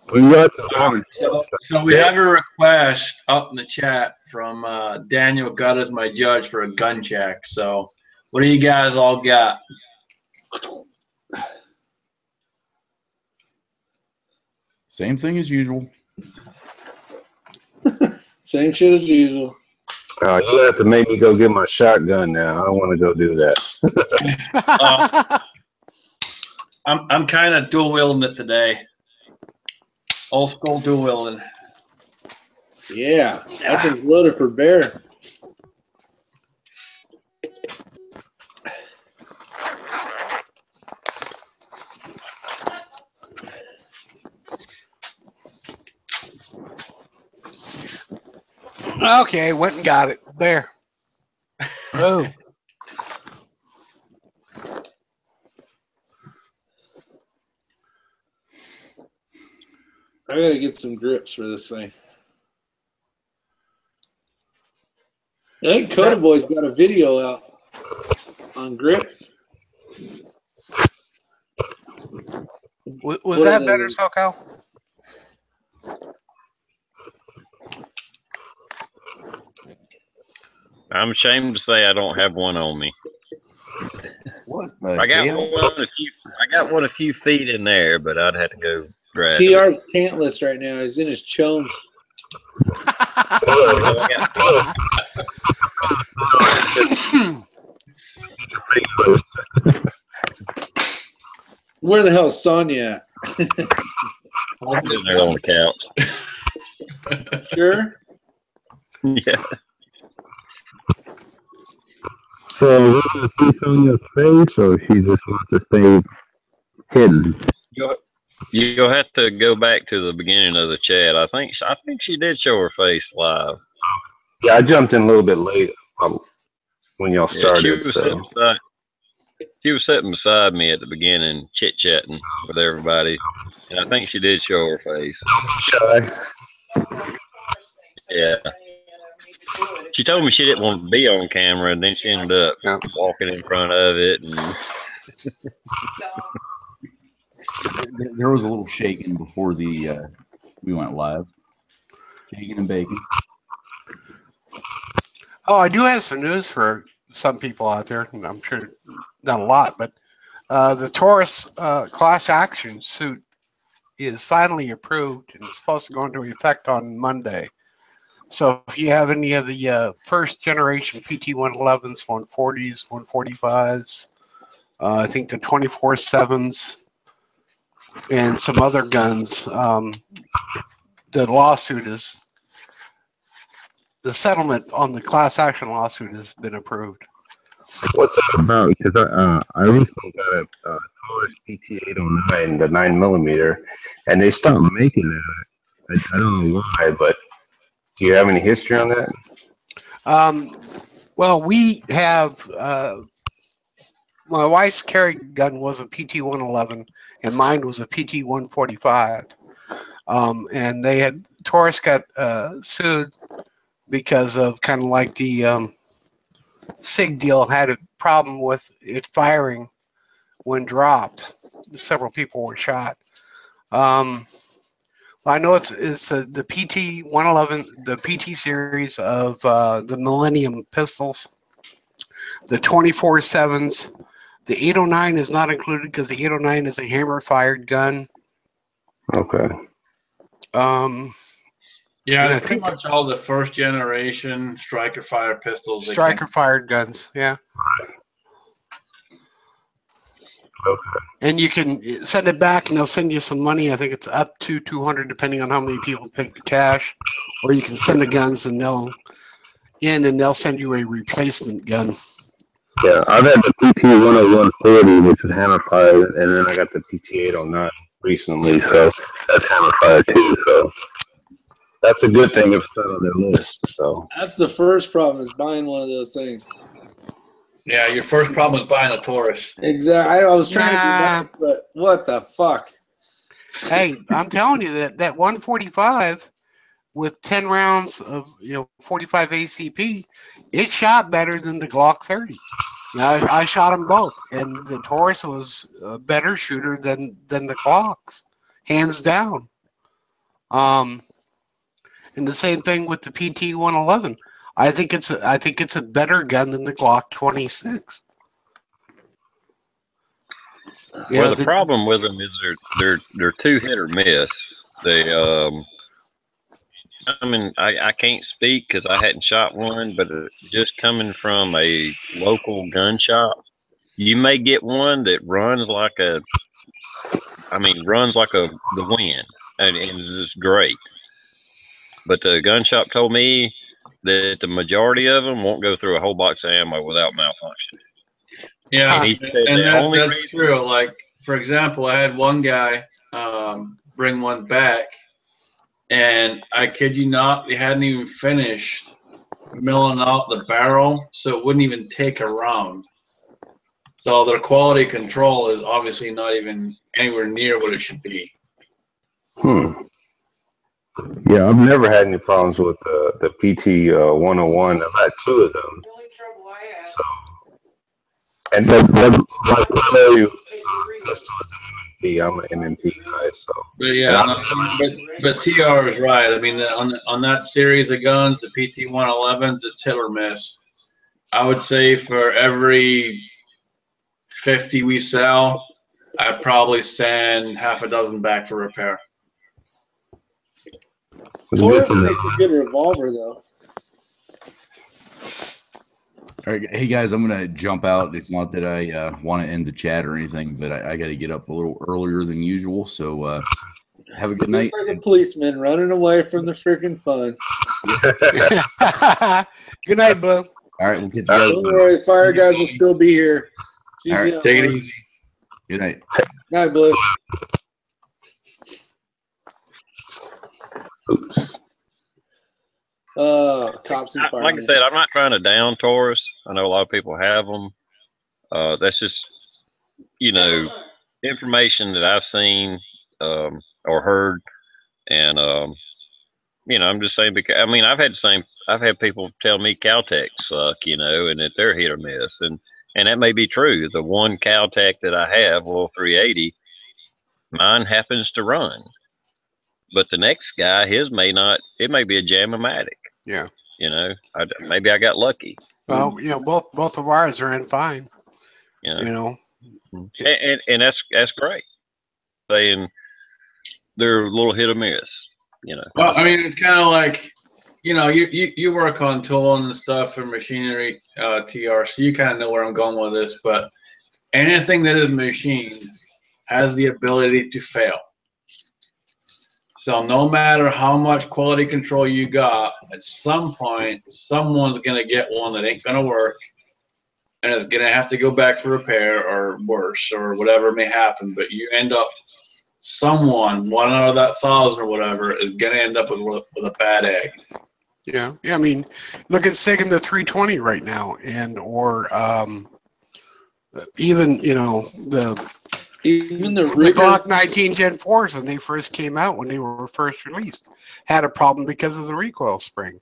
so we have a request out in the chat from Daniel Gutt as my judge for a gun check. So what do you guys all got? Same thing as usual. Same shit as usual. You have to make me go get my shotgun now. I don't want to go do that. I'm kind of dual wielding it today. Old school dual wielding. Yeah, that thing's loaded for bear. Okay, went and got it. There. Oh. I gotta get some grips for this thing. I think Coda Boy's got a video out on grips. Was that better, SoCal? I'm ashamed to say I don't have one on me. What? I got one a few feet in there, but I'd have to go grab it. TR's pantless right now. He's in his chones. Where the hell's Sonya at? They're on the couch. Sure? Yeah. So we're gonna see Sonia's face, or she just wants to stay hidden? You'll have to go back to the beginning of the chat. I think she did show her face live. Yeah, I jumped in a little bit late when y'all Yeah, started. she was sitting beside me at the beginning, chit chatting with everybody, and I think she did show her face. Shy. Yeah. She told me she didn't want to be on camera, and then she ended up walking in front of it. And there was a little shaking before we went live. Shaking and baking. Oh, I do have some news for some people out there. I'm sure not a lot, but the Taurus class action suit is finally approved and it's supposed to go into effect on Monday. So if you have any of the first generation PT-111s, 140s, 145s, I think the 24/7s, and some other guns, the settlement on the class action lawsuit has been approved. What's that about? Because I recently got a Taurus PT-809, the 9mm, and they stopped making that. I don't know why, but do you have any history on that? Well, we have my wife's carry gun was a PT-111, and mine was a PT-145. And Taurus got sued because of kind of like the SIG deal had a problem with it firing when dropped. Several people were shot. I know it's the PT-111, the PT series of the Millennium pistols, the 24/7s. The 809 is not included because the 809 is a hammer-fired gun. Okay. Yeah, it's pretty much all the first generation striker fire pistols. Striker fired guns, yeah. Okay. And you can send it back and they'll send you some money. I think it's up to $200 depending on how many people take the cash. Or you can send the guns and they'll send you a replacement gun. Yeah, I've had the PT-10140, which was hammer fired, and then I got the PT-809 recently, so that's hammer fired too. So that's a good thing if it's not on their list. So that's the first problem, is buying one of those things. Yeah, your first problem is buying a Taurus. Exactly. I was trying to be nice, but what the fuck? Hey, I'm telling you that 145 with 10 rounds of 45 ACP, it shot better than the Glock 30. I shot them both, and the Taurus was a better shooter than the Glocks, hands down. And the same thing with the PT-111. I think it's a better gun than the Glock 26. Well, the problem with them is they're too hit or miss. They I mean, I can't speak because I hadn't shot one, but just coming from a local gun shop, you may get one that runs like the wind, and it's just great. But the gun shop told me that the majority of them won't go through a whole box of ammo without malfunctioning. Yeah, and that's true. Like, for example, I had one guy bring one back, and I kid you not, they hadn't even finished milling out the barrel, so it wouldn't even take a round. So their quality control is obviously not even anywhere near what it should be. Yeah, I've never had any problems with the PT-101. I've had two of them. So, and my primary pistol is an MMP. I'm an MMP guy, so. But yeah, but TR is right. I mean, on that series of guns, the PT-111s, it's hit or miss. I would say for every 50 we sell, I'd probably send half a dozen back for repair. Taurus makes a good revolver, though. All right, hey guys, I'm gonna jump out. It's not that I want to end the chat or anything, but I got to get up a little earlier than usual. So have a good night. Just like a policeman running away from the freaking fun. Good night, bro. All right, we'll catch you guys. Don't worry, fire guys will still be here. All right, take it easy. Good night. Night, Blue. Oops. Cops and fire. Like I said, I'm not trying to down Taurus. I know a lot of people have them. That's just, you know, information that I've seen or heard, and you know, I'm just saying because I mean I've had people tell me Caltex suck, you know, and that they're hit or miss, and that may be true. The one Caltech that I have, well, 380, mine happens to run, but the next guy, his may not. It may be a Jam-O-Matic. Yeah. You know, maybe I got lucky. Well, you know, both of ours are in fine. You know, You know, and that's great. Saying they're a little hit or miss. You know. Well, I mean, it's kind of like, you know, you work on tooling and stuff and machinery, TR, so you kind of know where I'm going with this. But anything that is machined has the ability to fail. So no matter how much quality control you got, at some point, someone's going to get one that ain't going to work, and it's going to have to go back for repair or worse or whatever may happen. But you end up, someone, one out of that 1,000 or whatever, is going to end up with a bad egg. yeah. I mean, look at SIG the 320 right now, and or even, you know, the Glock 19 Gen 4s when they first came out, when they were first released, had a problem because of the recoil spring.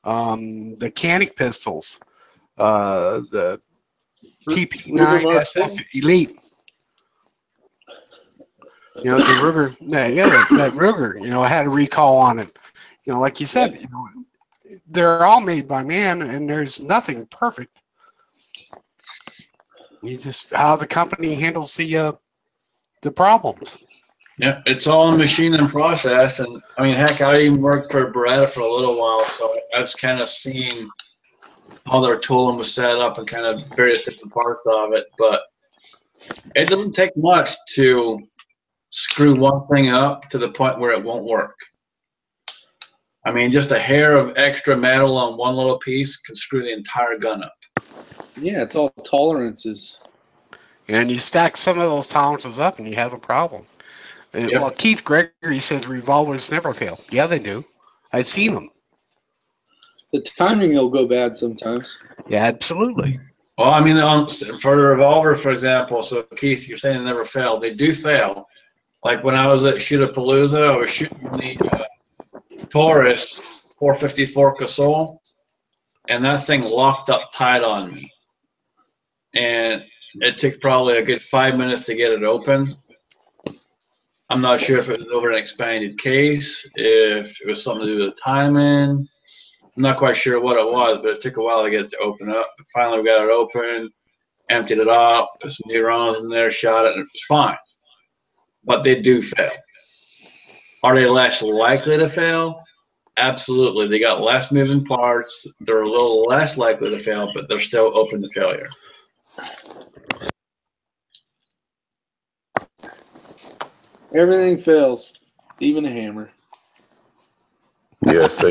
The Canic pistols, the PP9 SF Elite, you know, the Ruger, that Ruger, you know, had a recall on it. You know, like you said, you know, they're all made by man, and there's nothing perfect. You just how the company handles the problems. Yeah, it's all in machine and process. And I mean, heck, I even worked for Beretta for a little while, so I've kind of seen how their tooling was set up and kind of various different parts of it. But it doesn't take much to screw one thing up to the point where it won't work. I mean, just a hair of extra metal on one little piece can screw the entire gun up. Yeah, it's all tolerances. And you stack some of those tolerances up, and you have a problem. Yep. Well, Keith Gregory says revolvers never fail. Yeah, they do. I've seen them. The timing will go bad sometimes. Yeah, absolutely. Well, I mean, for the revolver, for example, so Keith, you're saying they never fail. They do fail. Like when I was at Shootapalooza, I was shooting the Taurus 454 Casull, and that thing locked up tight on me. And it took probably a good 5 minutes to get it open. I'm not sure if it was over an expanded case, if it was something to do with the timing. I'm not quite sure what it was, but it took a while to get it to open up. But finally, we got it open, emptied it out, put some new rounds in there, shot it, and it was fine. But they do fail. Are they less likely to fail? Absolutely. They got less moving parts. They're a little less likely to fail, but they're still open to failure. Everything fails, even a hammer. Yes.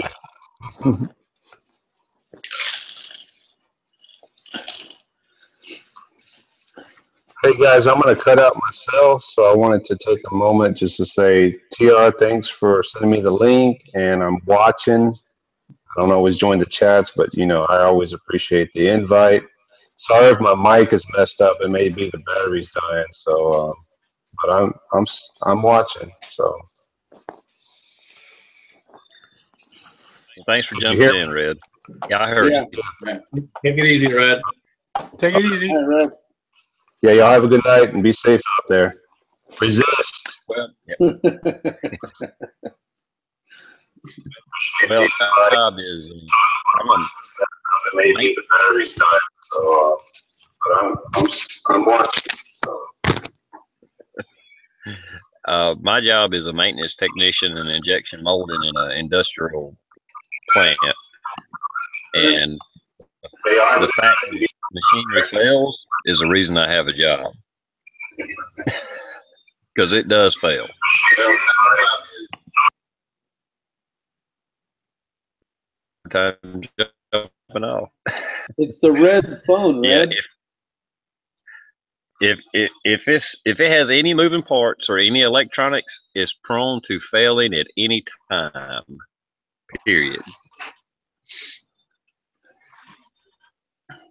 Hey guys, I'm going to cut out myself, so I wanted to take a moment just to say, TR, thanks for sending me the link, and I'm watching. I don't always join the chats, but you know, I always appreciate the invite. Sorry if my mic is messed up. It may be the battery's dying, so but I'm watching. So Thanks for jumping in, Red. Yeah, I heard you. Yeah. Take it easy, Red. Take it easy. All right, Red. Yeah, y'all have a good night and be safe out there. Resist. Well, well, my job is Maybe the battery's dying, so but I'm watching. So. My job is a maintenance technician and injection molding in an industrial plant, and the fact that machinery fails is the reason I have a job, because it does fail. Time jumping off. It's the red phone, Yeah, Red. if it has any moving parts or any electronics, it's prone to failing at any time. Period.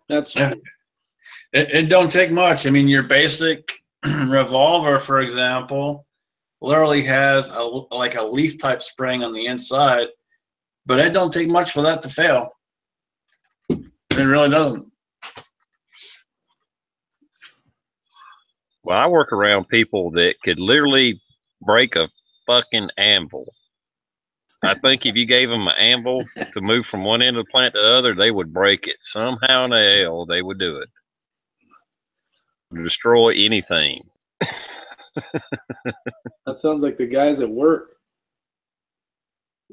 That's Yeah. It don't take much. I mean, your basic revolver, for example, literally has like a leaf type spring on the inside, but it don't take much for that to fail. It really doesn't. Well, I work around people that could literally break a fucking anvil. I think if you gave them an anvil to move from one end of the plant to the other, they would break it. Somehow in the hell, they would do it. Destroy anything. That sounds like the guys at work.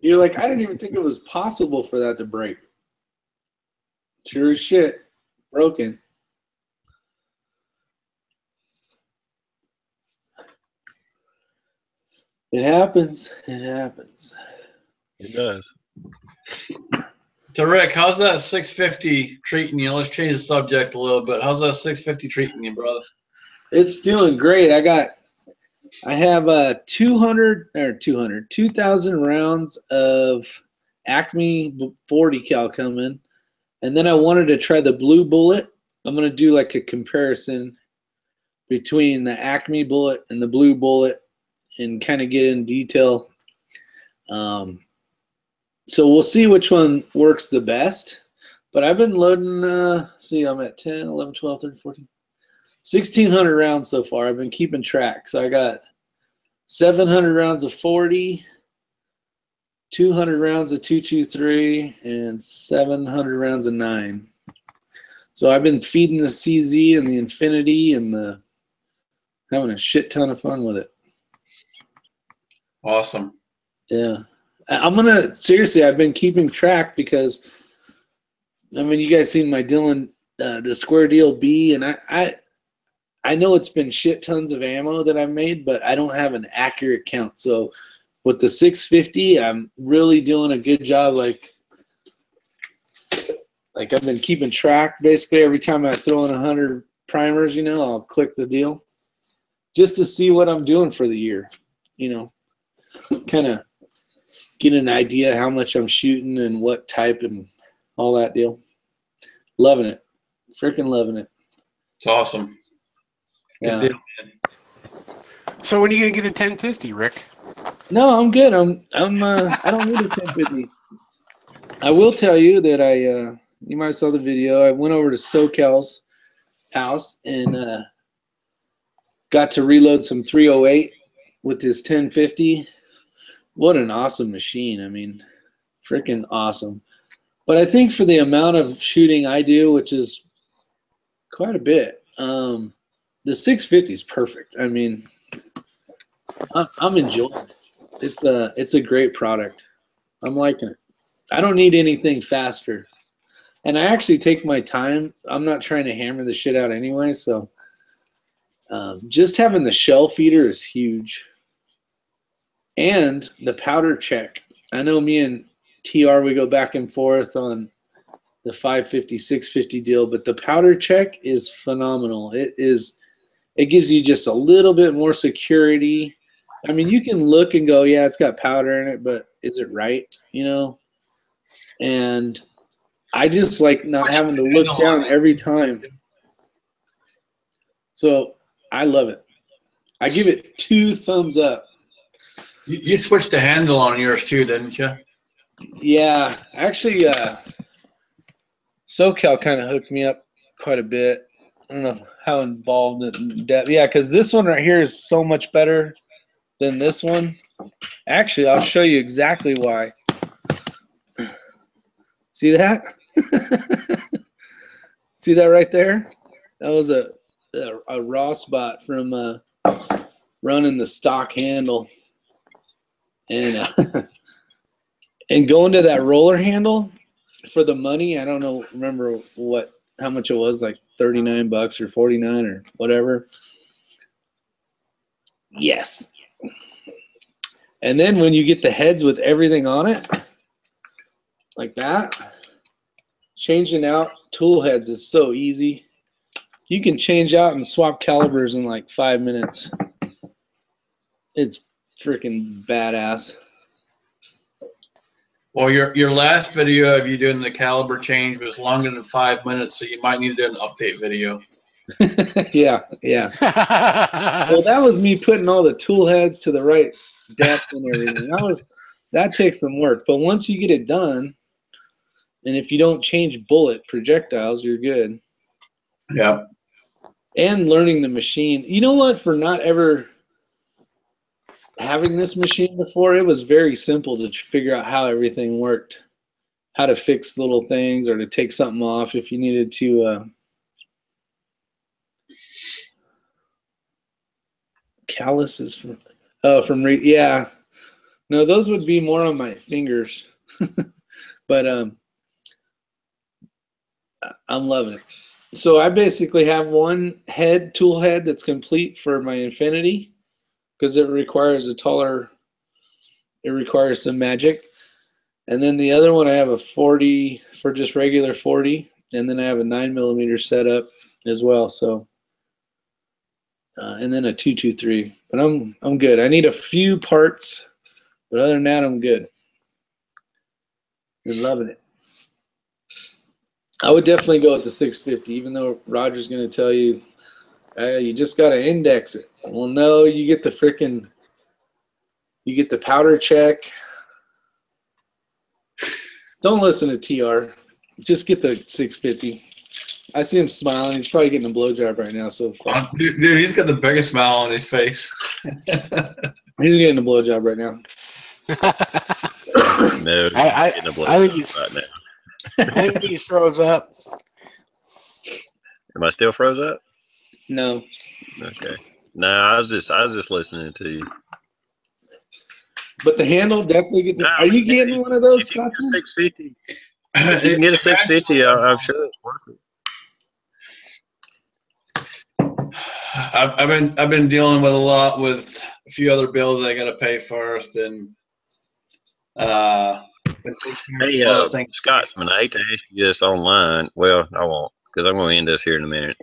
You're like, I didn't even think it was possible for that to break. Sure as shit, broken. It happens. It happens. It does. So, Rick, how's that 650 treating you? Let's change the subject a little bit. How's that 650 treating you, brother? It's doing great. I have 2,000 rounds of Acme 40 cal coming, and then I wanted to try the blue bullet. I'm gonna do like a comparison between the Acme bullet and the blue bullet, and kind of get in detail. So we'll see which one works the best. But I've been loading. See, I'm at 10, 11, 12, 13, 14. 1,600 rounds so far. I've been keeping track. So I got 700 rounds of 40, 200 rounds of 223, and 700 rounds of 9. So I've been feeding the CZ and the Infinity and having a shit ton of fun with it. Awesome. Yeah. Seriously, I've been keeping track because, I mean, you guys seen my Dylan, the Square Deal B, and I know it's been shit tons of ammo that I've made, but I don't have an accurate count. So with the 650, I'm really doing a good job. Like I've been keeping track. Basically, every time I throw in 100 primers, I'll click the deal just to see what I'm doing for the year, kind of get an idea how much I'm shooting and what type and all that deal. Loving it. Freaking loving it. It's awesome. Good deal, man. So when are you gonna get a 1050, Rick? No, I'm good. I don't need a 1050. I will tell you that you might have saw the video. I went over to SoCal's house and got to reload some 308 with this 1050. What an awesome machine. I mean, freaking awesome. But I think for the amount of shooting I do, which is quite a bit, the 650 is perfect. I mean, I'm enjoying it. It's a great product. I'm liking it. I don't need anything faster. And I actually take my time. I'm not trying to hammer the shit out anyway, so just having the shell feeder is huge. And the powder check. I know me and TR, we go back and forth on the 550, 650 deal, but the powder check is phenomenal. It gives you just a little bit more security. I mean, you can look and go, yeah, it's got powder in it, but is it right? And I just like not having to look down every time. So I love it. I give it 2 thumbs up. You switched the handle on yours too, didn't you? Yeah, actually, SoCal kind of hooked me up quite a bit. I don't know how involved in depth. Yeah, because this one right here is so much better than this one. Actually, I'll show you exactly why. See that? See that right there? That was a raw spot from running the stock handle. And and going to that roller handle for the money, I don't know, remember how much it was, like 39 bucks or 49 or whatever. Yes. And then when you get the heads with everything on it, like that, changing out tool heads is so easy. You can change out and swap calibers in like 5 minutes. It's freaking badass. Well, your last video of you doing the caliber change was longer than 5 minutes, so you might need to do an update video. Yeah. Well, that was me putting all the tool heads to the right depth and everything. That takes some work. But once you get it done, and if you don't change bullet projectiles, you're good. Yeah. And learning the machine. You know what? For not ever having this machine before, it was very simple to figure out how everything worked, how to fix little things or to take something off if you needed to. Calluses from yeah. No, those would be more on my fingers. But I'm loving it. So I basically have one tool head that's complete for my Infinity because it requires it requires some magic. And then the other one I have a 40 for just regular 40, and then I have a 9mm setup as well. So and then a 223. But I'm good. I need a few parts, but other than that, I'm good. I'm loving it. I would definitely go with the 650, even though Roger's going to tell you, you just got to index it. Well, no, you get the powder check. Don't listen to TR. Just get the 650. I see him smiling. He's probably getting a blowjob right now. So dude, he's got the biggest smile on his face. He's getting a blowjob right now. No, I think he's right now. I think he froze up. Am I still froze up? No. Okay. No, I was just listening to you. But the handle definitely gets. Are you getting one of those, Scotsman? 650. If you can get a 650, I'm sure it's worth it. I've been dealing with a few other bills I got to pay first, and hey, Scotsman, I hate to ask you this online. Well, I won't, because I'm going to end this here in a minute.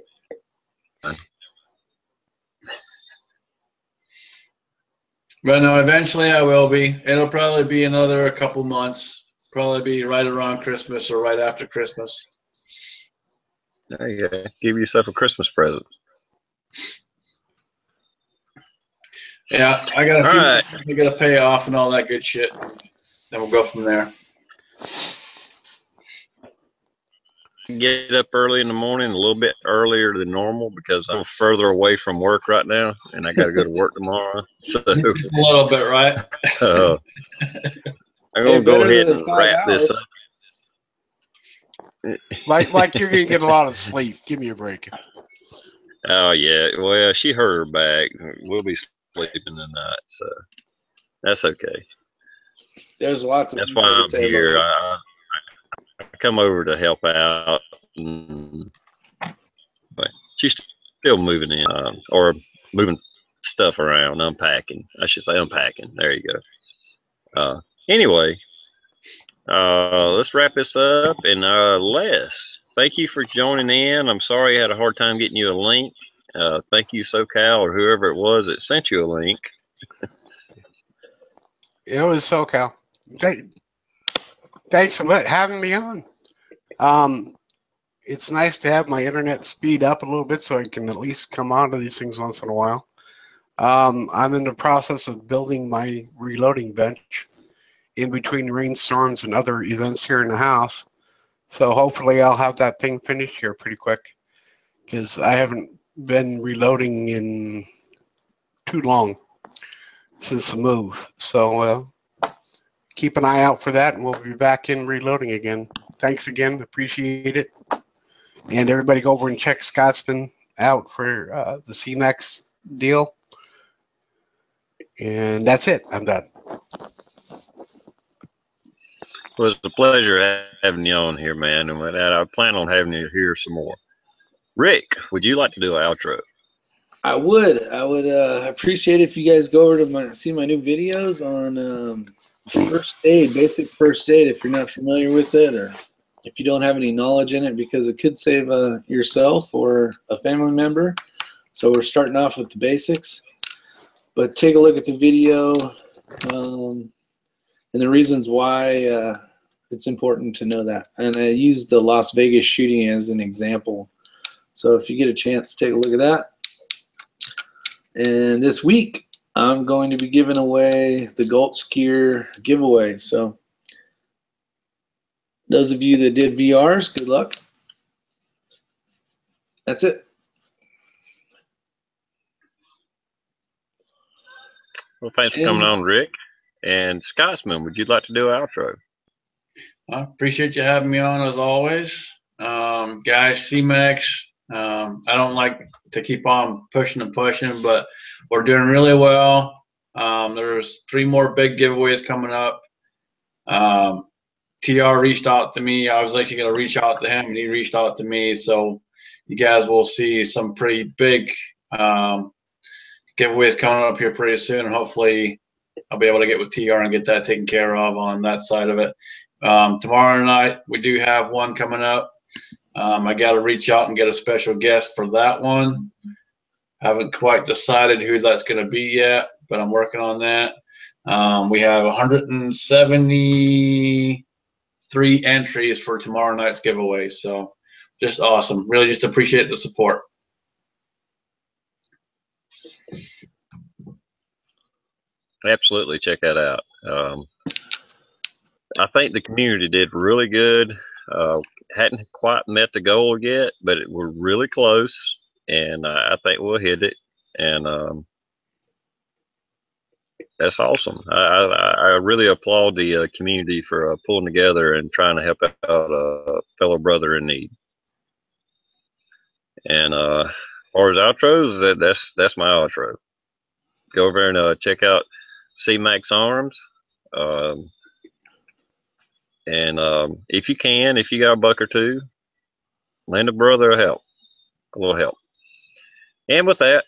But no, eventually I will be. It'll probably be another couple months. Probably be right around Christmas or right after Christmas. There you go. Give yourself a Christmas present. Yeah, I got to pay off and all that good shit. Then we'll go from there. Get up early in the morning, a little bit earlier than normal because I'm further away from work right now, and I got to go to work tomorrow. So a little bit, right? I'm gonna go ahead and wrap this up. Like you're gonna get a lot of sleep. Give me a break. Oh yeah, well she hurt her back. We'll be sleeping tonight, so that's okay. There's lots of. That's why I'm here. I come over to help out, but she's still moving in or moving stuff around, unpacking. I should say unpacking. There you go. Anyway, let's wrap this up. And Les, thank you for joining in. I'm sorry I had a hard time getting you a link. Thank you, SoCal, or whoever it was that sent you a link. It was SoCal. Thanks for having me on. It's nice to have my internet speed up a little bit so I can at least come on to these things once in a while. I'm in the process of building my reloading bench in between rainstorms and other events here in the house. So hopefully I'll have that thing finished here pretty quick because I haven't been reloading in too long since the move. So keep an eye out for that, and we'll be back in reloading again. Thanks again. Appreciate it. And everybody go over and check Scotsman out for the C-Max deal. And that's it. I'm done. Well, it's a pleasure having you on here, man. And with that, I plan on having you here some more. Rick, would you like to do an outro? I would appreciate it if you guys go over to see my new videos on first aid, basic first aid, if you're not familiar with it, or if you don't have any knowledge in it, because it could save yourself or a family member. So we're starting off with the basics. But take a look at the video and the reasons why it's important to know that. And I used the Las Vegas shooting as an example. So if you get a chance, take a look at that. And this week, I'm going to be giving away the Gulch Gear giveaway. So those of you that did VRs, good luck. That's it. Well, thanks for coming on, Rick. And Scotsman, would you like to do an outro? I appreciate you having me on as always. Guys, C-Max, I don't like to keep on pushing and pushing, but we're doing really well. There's 3 more big giveaways coming up. TR reached out to me. I was actually going to reach out to him, and he reached out to me. So you guys will see some pretty big giveaways coming up here pretty soon, and hopefully I'll be able to get with TR and get that taken care of on that side of it. Tomorrow night we do have one coming up. I got to reach out and get a special guest for that one. Haven't quite decided who that's going to be yet, but I'm working on that. We have 173 entries for tomorrow night's giveaway, so just awesome. Really just appreciate the support. Absolutely, check that out. I think the community did really good. Hadn't quite met the goal yet, but we're really close, and I think we'll hit it. And that's awesome. I really applaud the community for pulling together and trying to help out a fellow brother in need. And as far as outros, that's my outro. Go over and check out C-Max Arms. And if you can, if you got a buck or two, lend a brother a little help. And with that,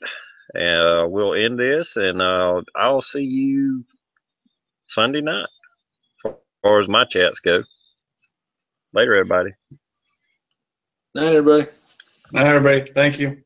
we'll end this, and I'll see you Sunday night as far as my chats go. Later, everybody. Night, everybody. Night, everybody. Thank you.